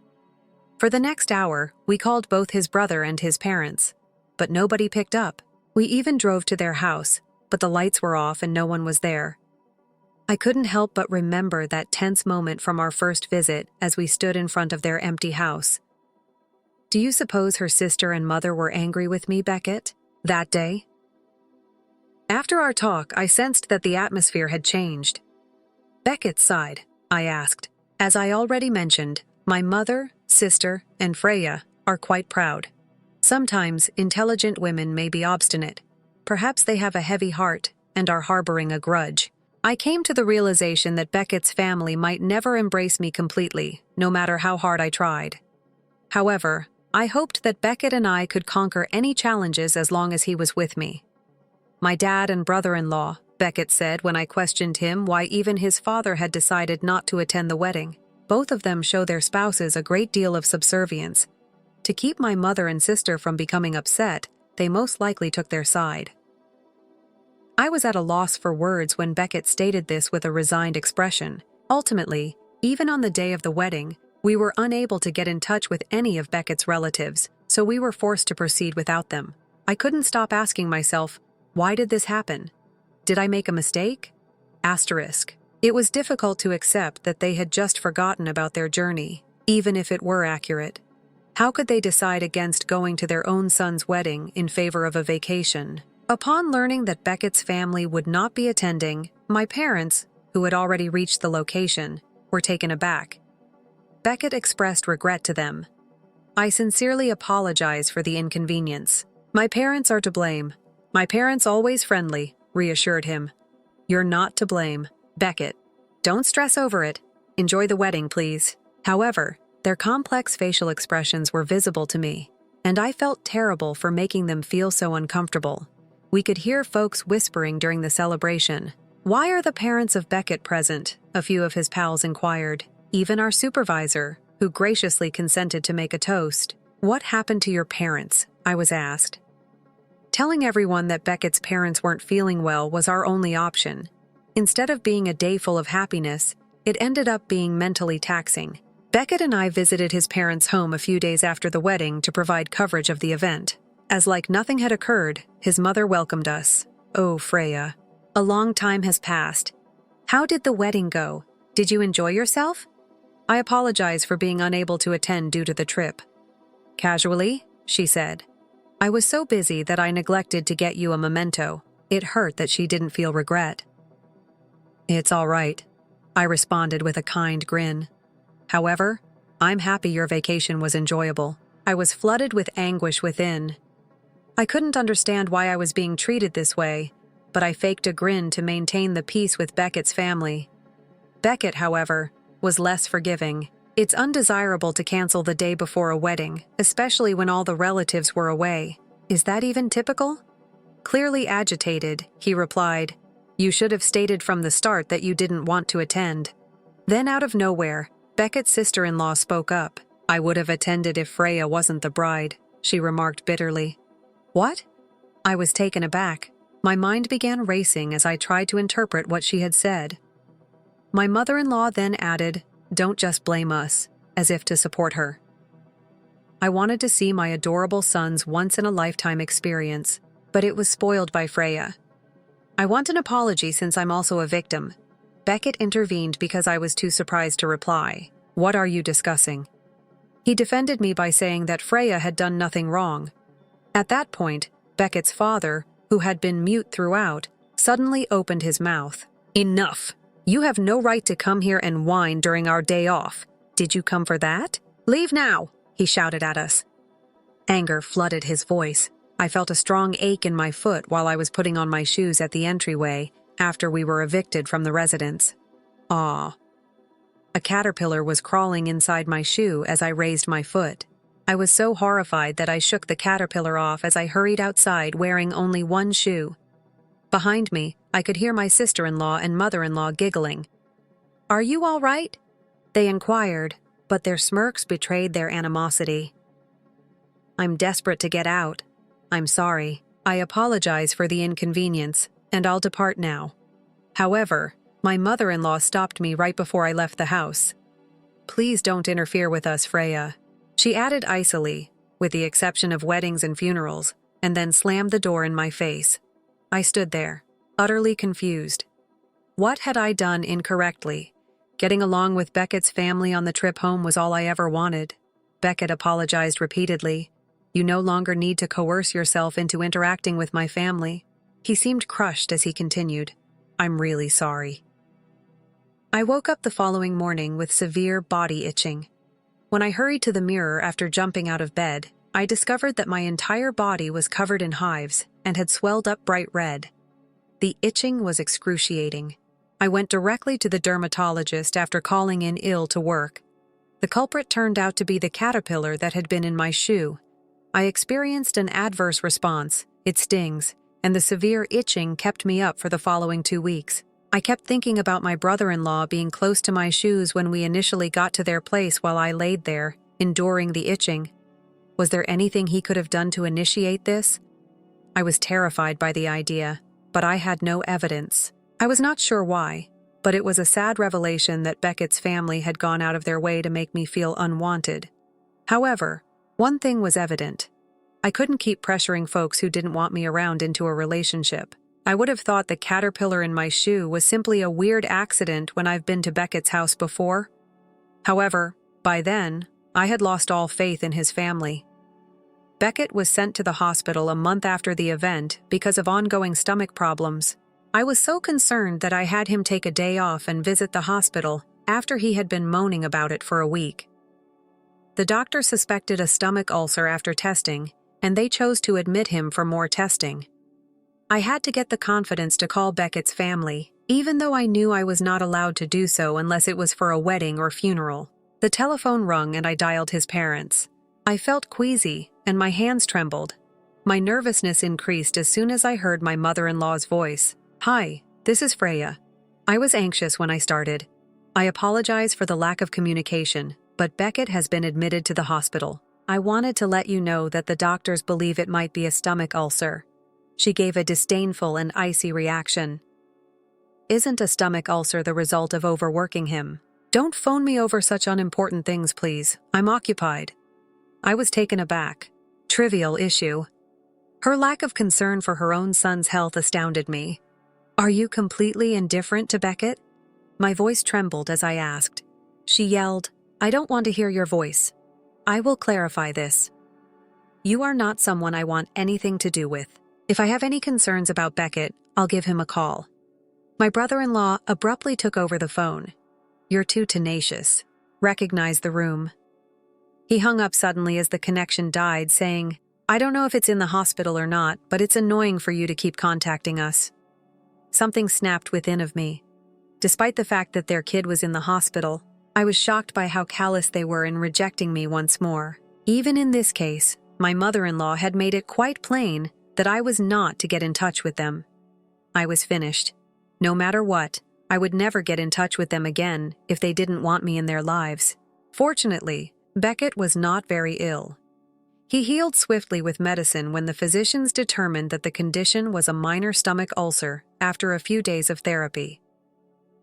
A: For the next hour, we called both his brother and his parents, but nobody picked up. We even drove to their house, but the lights were off and no one was there. I couldn't help but remember that tense moment from our first visit as we stood in front of their empty house. Do you suppose her sister and mother were angry with me, Beckett, that day? After our talk, I sensed that the atmosphere had changed. Beckett's side, I asked. As I already mentioned, my mother, sister, and Freya are quite proud. Sometimes intelligent women may be obstinate. Perhaps they have a heavy heart and are harboring a grudge. I came to the realization that Beckett's family might never embrace me completely, no matter how hard I tried. However, I hoped that Beckett and I could conquer any challenges as long as he was with me. My dad and brother-in-law, Beckett said when I questioned him why even his father had decided not to attend the wedding. Both of them show their spouses a great deal of subservience. To keep my mother and sister from becoming upset, they most likely took their side. I was at a loss for words when Beckett stated this with a resigned expression. Ultimately, even on the day of the wedding, we were unable to get in touch with any of Beckett's relatives, so we were forced to proceed without them. I couldn't stop asking myself, why did this happen? Did I make a mistake? Asterisk. It was difficult to accept that they had just forgotten about their journey, even if it were accurate. How could they decide against going to their own son's wedding in favor of a vacation? Upon learning that Beckett's family would not be attending, my parents, who had already reached the location, were taken aback. Beckett expressed regret to them. I sincerely apologize for the inconvenience. My parents are to blame. My parents always friendly, reassured him. You're not to blame, Beckett. Don't stress over it. Enjoy the wedding, please. However, their complex facial expressions were visible to me, and I felt terrible for making them feel so uncomfortable. We could hear folks whispering during the celebration. Why are the parents of Beckett present? A few of his pals inquired. Even our supervisor, who graciously consented to make a toast. What happened to your parents? I was asked. Telling everyone that Beckett's parents weren't feeling well was our only option. Instead of being a day full of happiness, it ended up being mentally taxing. Beckett and I visited his parents' home a few days after the wedding to provide coverage of the event. As like nothing had occurred, his mother welcomed us. Oh, Freya. A long time has passed. How did the wedding go? Did you enjoy yourself? I apologize for being unable to attend due to the trip. Casually, she said. I was so busy that I neglected to get you a memento. It hurt that she didn't feel regret. It's all right, I responded with a kind grin. However, I'm happy your vacation was enjoyable. I was flooded with anguish within. I couldn't understand why I was being treated this way, but I faked a grin to maintain the peace with Beckett's family. Beckett, however, was less forgiving. It's undesirable to cancel the day before a wedding, especially when all the relatives were away. Is that even typical? Clearly agitated, he replied, You should have stated from the start that you didn't want to attend. Then out of nowhere, Beckett's sister-in-law spoke up. I would have attended if Freya wasn't the bride, she remarked bitterly. What? I was taken aback. My mind began racing as I tried to interpret what she had said. My mother-in-law then added, Don't just blame us, as if to support her. I wanted to see my adorable son's once-in-a-lifetime experience, but it was spoiled by Freya. I want an apology since I'm also a victim. Beckett intervened because I was too surprised to reply. What are you discussing? He defended me by saying that Freya had done nothing wrong. At that point, Beckett's father, who had been mute throughout, suddenly opened his mouth. Enough! You have no right to come here and whine during our day off. Did you come for that? Leave now, he shouted at us. Anger flooded his voice. I felt a strong ache in my foot while I was putting on my shoes at the entryway after we were evicted from the residence. Ah. A caterpillar was crawling inside my shoe as I raised my foot. I was so horrified that I shook the caterpillar off as I hurried outside wearing only one shoe. Behind me, I could hear my sister-in-law and mother-in-law giggling. Are you all right? They inquired, but their smirks betrayed their animosity. I'm desperate to get out. I'm sorry. I apologize for the inconvenience, and I'll depart now. However, my mother-in-law stopped me right before I left the house. Please don't interfere with us, Freya, she added icily, with the exception of weddings and funerals, and then slammed the door in my face. I stood there, utterly confused. What had I done incorrectly? Getting along with Beckett's family on the trip home was all I ever wanted. Beckett apologized repeatedly. You no longer need to coerce yourself into interacting with my family. He seemed crushed as he continued. I'm really sorry. I woke up the following morning with severe body itching. When I hurried to the mirror after jumping out of bed, I discovered that my entire body was covered in hives and had swelled up bright red. The itching was excruciating. I went directly to the dermatologist after calling in ill to work. The culprit turned out to be the caterpillar that had been in my shoe. I experienced an adverse response, it stings, and the severe itching kept me up for the following 2 weeks. I kept thinking about my brother-in-law being close to my shoes when we initially got to their place while I laid there, enduring the itching. Was there anything he could have done to initiate this? I was terrified by the idea, but I had no evidence. I was not sure why, but it was a sad revelation that Beckett's family had gone out of their way to make me feel unwanted. However, one thing was evident. I couldn't keep pressuring folks who didn't want me around into a relationship. I would have thought the caterpillar in my shoe was simply a weird accident when I've been to Beckett's house before. However, by then, I had lost all faith in his family. Beckett was sent to the hospital a month after the event because of ongoing stomach problems. I was so concerned that I had him take a day off and visit the hospital after he had been moaning about it for a week. The doctor suspected a stomach ulcer after testing, and they chose to admit him for more testing. I had to get the confidence to call Beckett's family, even though I knew I was not allowed to do so unless it was for a wedding or funeral. The telephone rung and I dialed his parents. I felt queasy, and my hands trembled. My nervousness increased as soon as I heard my mother-in-law's voice. Hi, this is Freya. I was anxious when I started. I apologize for the lack of communication, but Beckett has been admitted to the hospital. I wanted to let you know that the doctors believe it might be a stomach ulcer. She gave a disdainful and icy reaction. Isn't a stomach ulcer the result of overworking him? Don't phone me over such unimportant things, please. I'm occupied. I was taken aback. Trivial issue. Her lack of concern for her own son's health astounded me. Are you completely indifferent to Beckett? My voice trembled as I asked. She yelled, I don't want to hear your voice. I will clarify this. You are not someone I want anything to do with. If I have any concerns about Beckett, I'll give him a call. My brother-in-law abruptly took over the phone. You're too tenacious. Recognize the room. He hung up suddenly as the connection died, saying, I don't know if it's in the hospital or not, but it's annoying for you to keep contacting us. Something snapped within of me. Despite the fact that their kid was in the hospital, I was shocked by how callous they were in rejecting me once more. Even in this case, my mother-in-law had made it quite plain that I was not to get in touch with them. I was finished. No matter what, I would never get in touch with them again if they didn't want me in their lives. Fortunately, Beckett was not very ill. He healed swiftly with medicine when the physicians determined that the condition was a minor stomach ulcer after a few days of therapy.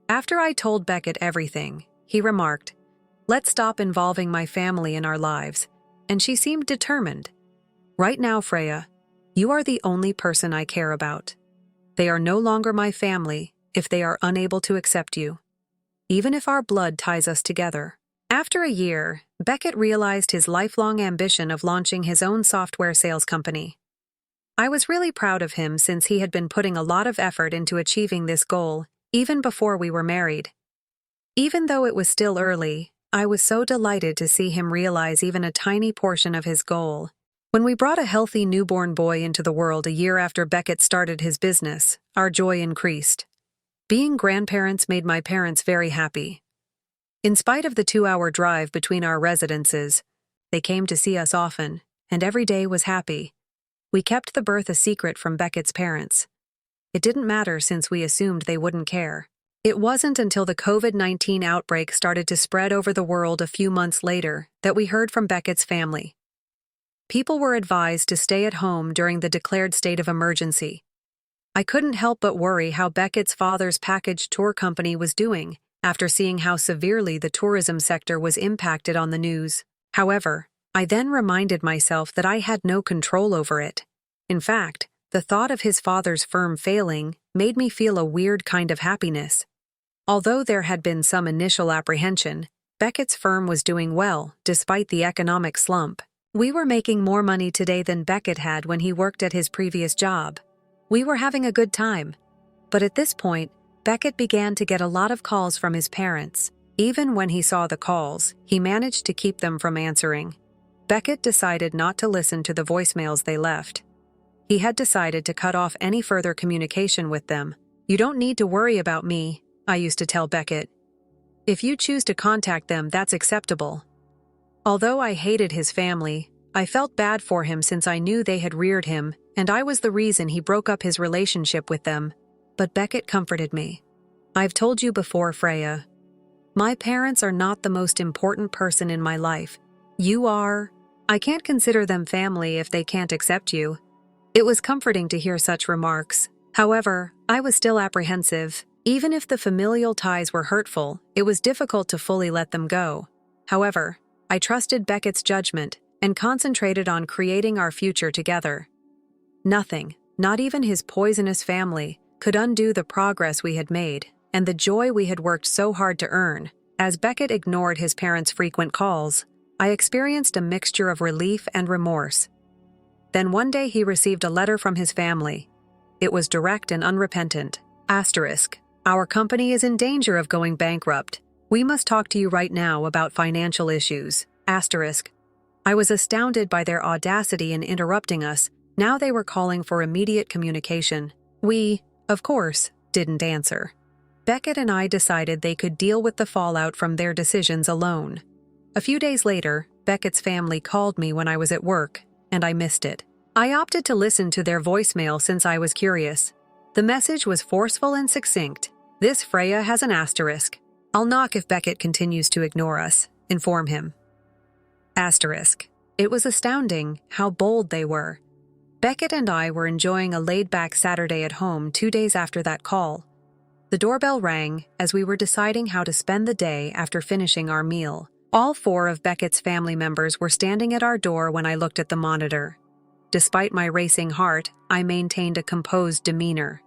A: After I told Beckett everything, he remarked, Let's stop involving my family in our lives, and she seemed determined. Right now, Freya, you are the only person I care about. They are no longer my family if they are unable to accept you, even if our blood ties us together. After a year, Beckett realized his lifelong ambition of launching his own software sales company. I was really proud of him since he had been putting a lot of effort into achieving this goal, even before we were married. Even though it was still early, I was so delighted to see him realize even a tiny portion of his goal. When we brought a healthy newborn boy into the world a year after Beckett started his business, our joy increased. Being grandparents made my parents very happy. In spite of the 2-hour drive between our residences, they came to see us often, and every day was happy. We kept the birth a secret from Beckett's parents. It didn't matter since we assumed they wouldn't care. It wasn't until the COVID-19 outbreak started to spread over the world a few months later that we heard from Beckett's family. People were advised to stay at home during the declared state of emergency. I couldn't help but worry how Beckett's father's package tour company was doing after seeing how severely the tourism sector was impacted on the news. However, I then reminded myself that I had no control over it. In fact, the thought of his father's firm failing made me feel a weird kind of happiness. Although there had been some initial apprehension, Beckett's firm was doing well despite the economic slump. We were making more money today than Beckett had when he worked at his previous job. We were having a good time. But at this point, Beckett began to get a lot of calls from his parents. Even when he saw the calls, he managed to keep them from answering. Beckett decided not to listen to the voicemails they left. He had decided to cut off any further communication with them. "You don't need to worry about me," I used to tell Beckett. "If you choose to contact them, that's acceptable." Although I hated his family, I felt bad for him since I knew they had reared him, and I was the reason he broke up his relationship with them. But Beckett comforted me. "I've told you before, Freya. My parents are not the most important person in my life. You are. I can't consider them family if they can't accept you." It was comforting to hear such remarks. However, I was still apprehensive. Even if the familial ties were hurtful, it was difficult to fully let them go. However, I trusted Beckett's judgment and concentrated on creating our future together. Nothing, not even his poisonous family, could undo the progress we had made and the joy we had worked so hard to earn. As Beckett ignored his parents' frequent calls, I experienced a mixture of relief and remorse. Then one day he received a letter from his family. It was direct and unrepentant. Asterisk. "Our company is in danger of going bankrupt. We must talk to you right now about financial issues." Asterisk. I was astounded by their audacity in interrupting us. Now they were calling for immediate communication. We, of course, didn't answer. Beckett and I decided they could deal with the fallout from their decisions alone. A few days later, Beckett's family called me when I was at work, and I missed it. I opted to listen to their voicemail since I was curious. The message was forceful and succinct. "This Freya has an asterisk. I'll knock if Beckett continues to ignore us. Inform him." Asterisk. It was astounding how bold they were. Beckett and I were enjoying a laid-back Saturday at home 2 days after that call. The doorbell rang as we were deciding how to spend the day after finishing our meal. All 4 of Beckett's family members were standing at our door when I looked at the monitor. Despite my racing heart, I maintained a composed demeanor.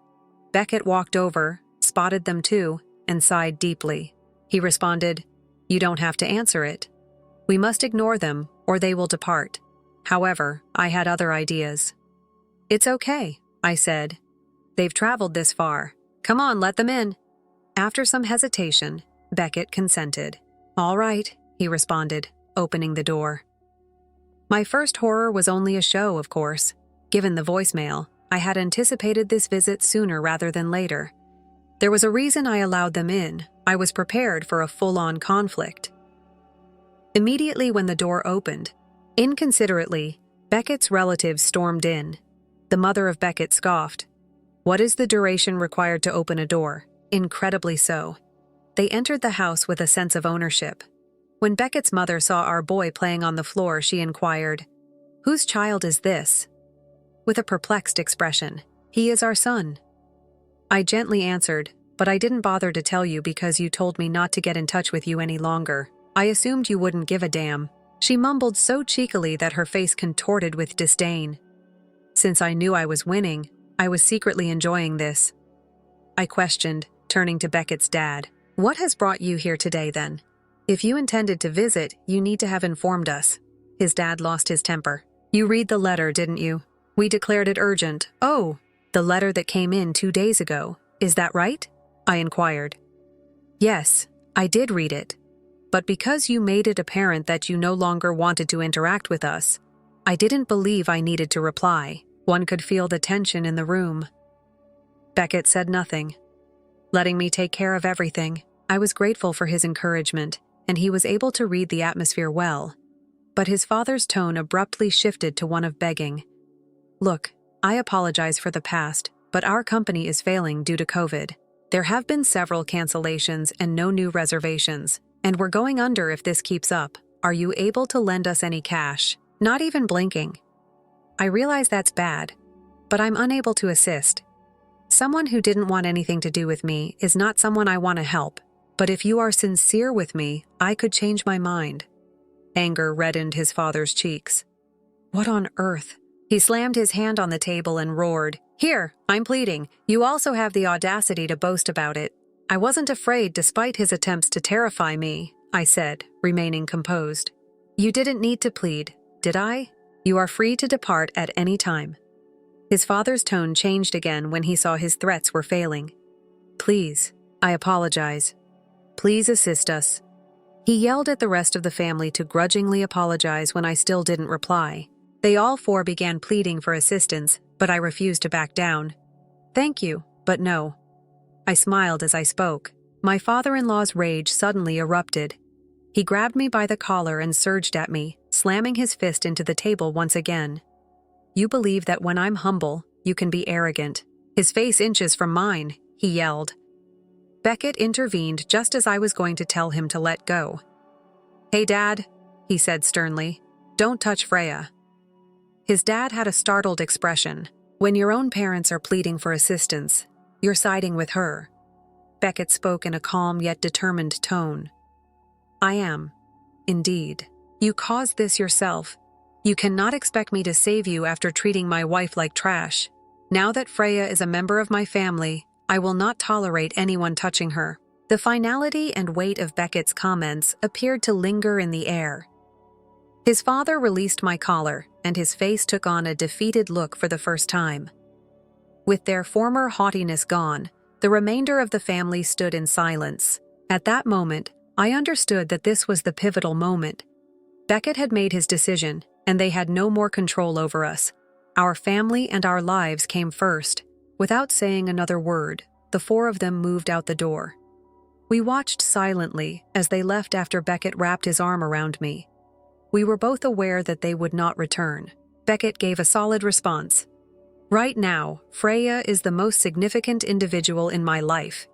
A: Beckett walked over, spotted them too, and sighed deeply. He responded, "You don't have to answer it. We must ignore them, or they will depart." However, I had other ideas. "It's okay," I said. "They've traveled this far. Come on, let them in." After some hesitation, Beckett consented. "All right," he responded, opening the door. My first horror was only a show, of course. Given the voicemail, I had anticipated this visit sooner rather than later. There was a reason I allowed them in. I was prepared for a full-on conflict. Immediately when the door opened, inconsiderately, Beckett's relatives stormed in. The mother of Beckett scoffed. "What is the duration required to open a door?" Incredibly so. They entered the house with a sense of ownership. When Beckett's mother saw our boy playing on the floor, she inquired, "Whose child is this?" With a perplexed expression, "He is our son." I gently answered, "But I didn't bother to tell you because you told me not to get in touch with you any longer. I assumed you wouldn't give a damn." She mumbled so cheekily that her face contorted with disdain. Since I knew I was winning, I was secretly enjoying this. I questioned, turning to Beckett's dad. "What has brought you here today, then? If you intended to visit, you need to have informed us." His dad lost his temper. "You read the letter, didn't you? We declared it urgent." "Oh, the letter that came in 2 days ago. Is that right?" I inquired. "Yes, I did read it. But because you made it apparent that you no longer wanted to interact with us, I didn't believe I needed to reply." One could feel the tension in the room. Beckett said nothing, letting me take care of everything. I was grateful for his encouragement, and he was able to read the atmosphere well. But his father's tone abruptly shifted to one of begging. "Look, I apologize for the past, but our company is failing due to COVID. There have been several cancellations and no new reservations, and we're going under if this keeps up. Are you able to lend us any cash?" not even blinking. I realize that's bad, but I'm unable to assist. Someone who didn't want anything to do with me is not someone I want to help, but if you are sincere with me, I could change my mind. Anger reddened his father's cheeks. What on earth? He slammed his hand on the table and roared, "Here, I'm pleading. You also have the audacity to boast about it." I wasn't afraid despite his attempts to terrify me, I said, remaining composed. You didn't need to plead, did I? You are free to depart at any time. His father's tone changed again when he saw his threats were failing. Please, I apologize. Please assist us. He yelled at the rest of the family to grudgingly apologize when I still didn't reply. They all four began pleading for assistance, but I refused to back down. Thank you, but no. I smiled as I spoke. My father-in-law's rage suddenly erupted. He grabbed me by the collar and surged at me, slamming his fist into the table once again. You believe that when I'm humble, you can be arrogant. His face inches from mine, he yelled. Beckett intervened just as I was going to tell him to let go. Hey, Dad, he said sternly, don't touch Freya. His dad had a startled expression. When your own parents are pleading for assistance, you're siding with her. Beckett spoke in a calm yet determined tone. I am. Indeed. You caused this yourself. You cannot expect me to save you after treating my wife like trash. Now that Freya is a member of my family, I will not tolerate anyone touching her. The finality and weight of Beckett's comments appeared to linger in the air. His father released my collar, and his face took on a defeated look for the first time. With their former haughtiness gone, the remainder of the family stood in silence. At that moment, I understood that this was the pivotal moment. Beckett had made his decision, and they had no more control over us. Our family and our lives came first. Without saying another word, the four of them moved out the door. We watched silently as they left after Beckett wrapped his arm around me. We were both aware that they would not return. Beckett gave a solid response. Right now, Freya is the most significant individual in my life.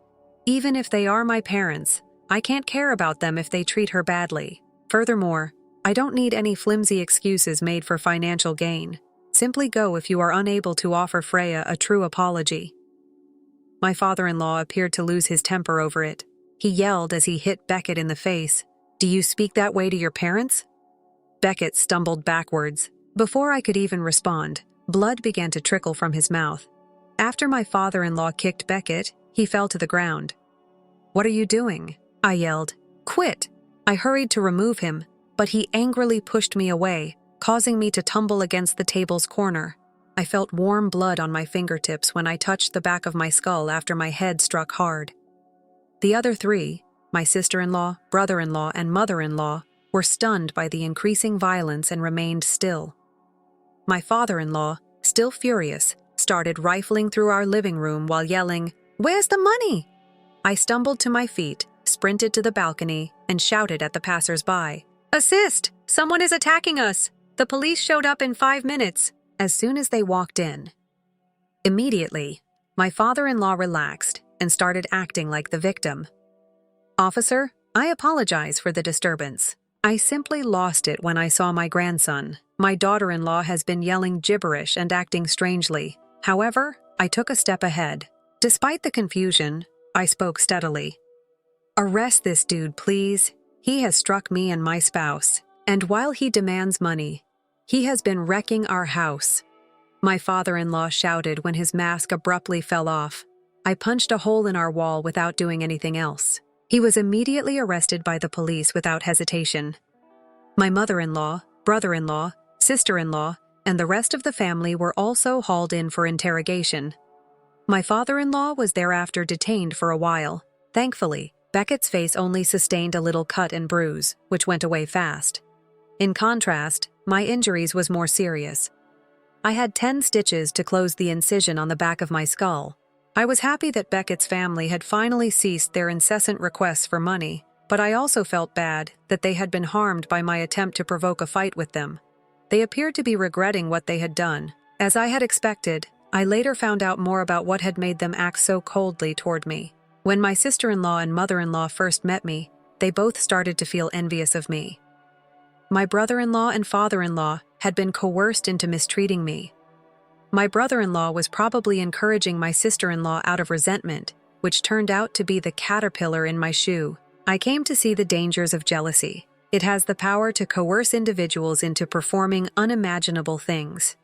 A: Even if they are my parents, I can't care about them if they treat her badly. Furthermore, I don't need any flimsy excuses made for financial gain. Simply go if you are unable to offer Freya a true apology. My father-in-law appeared to lose his temper over it. He yelled as he hit Beckett in the face. Do you speak that way to your parents? Beckett stumbled backwards. Before I could even respond, blood began to trickle from his mouth. After my father-in-law kicked Beckett, he fell to the ground. What are you doing? I yelled. Quit! I hurried to remove him, but he angrily pushed me away, causing me to tumble against the table's corner. I felt warm blood on my fingertips when I touched the back of my skull after my head struck hard. The other three, my sister-in-law, brother-in-law, and mother-in-law, were stunned by the increasing violence and remained still. My father-in-law, still furious, started rifling through our living room while yelling, Where's the money? I stumbled to my feet, sprinted to the balcony, and shouted at the passers-by. Assist! Someone is attacking us! The police showed up in 5 minutes. As soon as they walked in. Immediately, my father-in-law relaxed and started acting like the victim. Officer, I apologize for the disturbance. I simply lost it when I saw my grandson. My daughter-in-law has been yelling gibberish and acting strangely. However, I took a step ahead. Despite the confusion, I spoke steadily. Arrest this dude, please. He has struck me and my spouse, and while he demands money, he has been wrecking our house. My father-in-law shouted when his mask abruptly fell off. I punched a hole in our wall without doing anything else. He was immediately arrested by the police without hesitation. My mother-in-law, brother-in-law, sister-in-law, and the rest of the family were also hauled in for interrogation. My father-in-law was thereafter detained for a while. Thankfully, Beckett's face only sustained a little cut and bruise, which went away fast. In contrast, my injuries was more serious. I had 10 stitches to close the incision on the back of my skull. I was happy that Beckett's family had finally ceased their incessant requests for money, but I also felt bad that they had been harmed by my attempt to provoke a fight with them. They appeared to be regretting what they had done. As I had expected, I later found out more about what had made them act so coldly toward me. When my sister-in-law and mother-in-law first met me, they both started to feel envious of me. My brother-in-law and father-in-law had been coerced into mistreating me. My brother-in-law was probably encouraging my sister-in-law out of resentment, which turned out to be the caterpillar in my shoe. I came to see the dangers of jealousy. It has the power to coerce individuals into performing unimaginable things.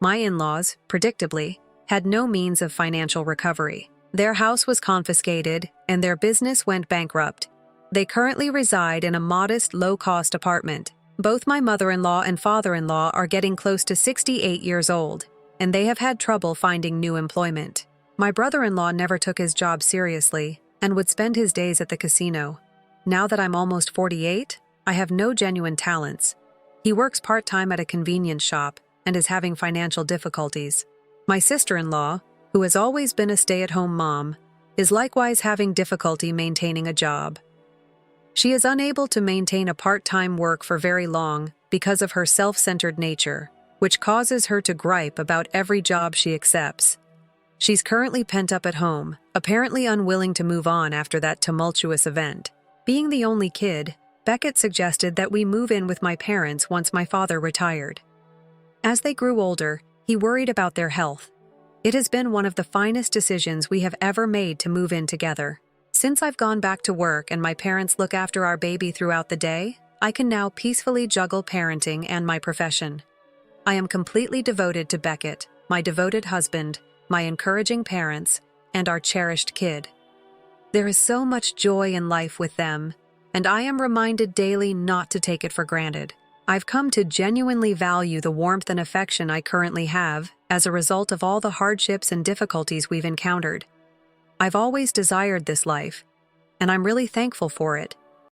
A: My in-laws, predictably, had no means of financial recovery. Their house was confiscated, and their business went bankrupt. They currently reside in a modest, low-cost apartment. Both my mother-in-law and father-in-law are getting close to 68 years old, and they have had trouble finding new employment. My brother-in-law never took his job seriously and would spend his days at the casino. Now that I'm almost 48, I have no genuine talents. He works part-time at a convenience shop and is having financial difficulties. My sister-in-law, who has always been a stay-at-home mom, is likewise having difficulty maintaining a job. She is unable to maintain a part-time work for very long because of her self-centered nature, which causes her to gripe about every job she accepts. She's currently pent up at home, apparently unwilling to move on after that tumultuous event. Being the only kid, Beckett suggested that we move in with my parents once my father retired. As they grew older, he worried about their health. It has been one of the finest decisions we have ever made to move in together. Since I've gone back to work and my parents look after our baby throughout the day, I can now peacefully juggle parenting and my profession. I am completely devoted to Beckett, my devoted husband, my encouraging parents, and our cherished kid. There is so much joy in life with them, and I am reminded daily not to take it for granted. I've come to genuinely value the warmth and affection I currently have as a result of all the hardships and difficulties we've encountered. I've always desired this life, and I'm really thankful for it.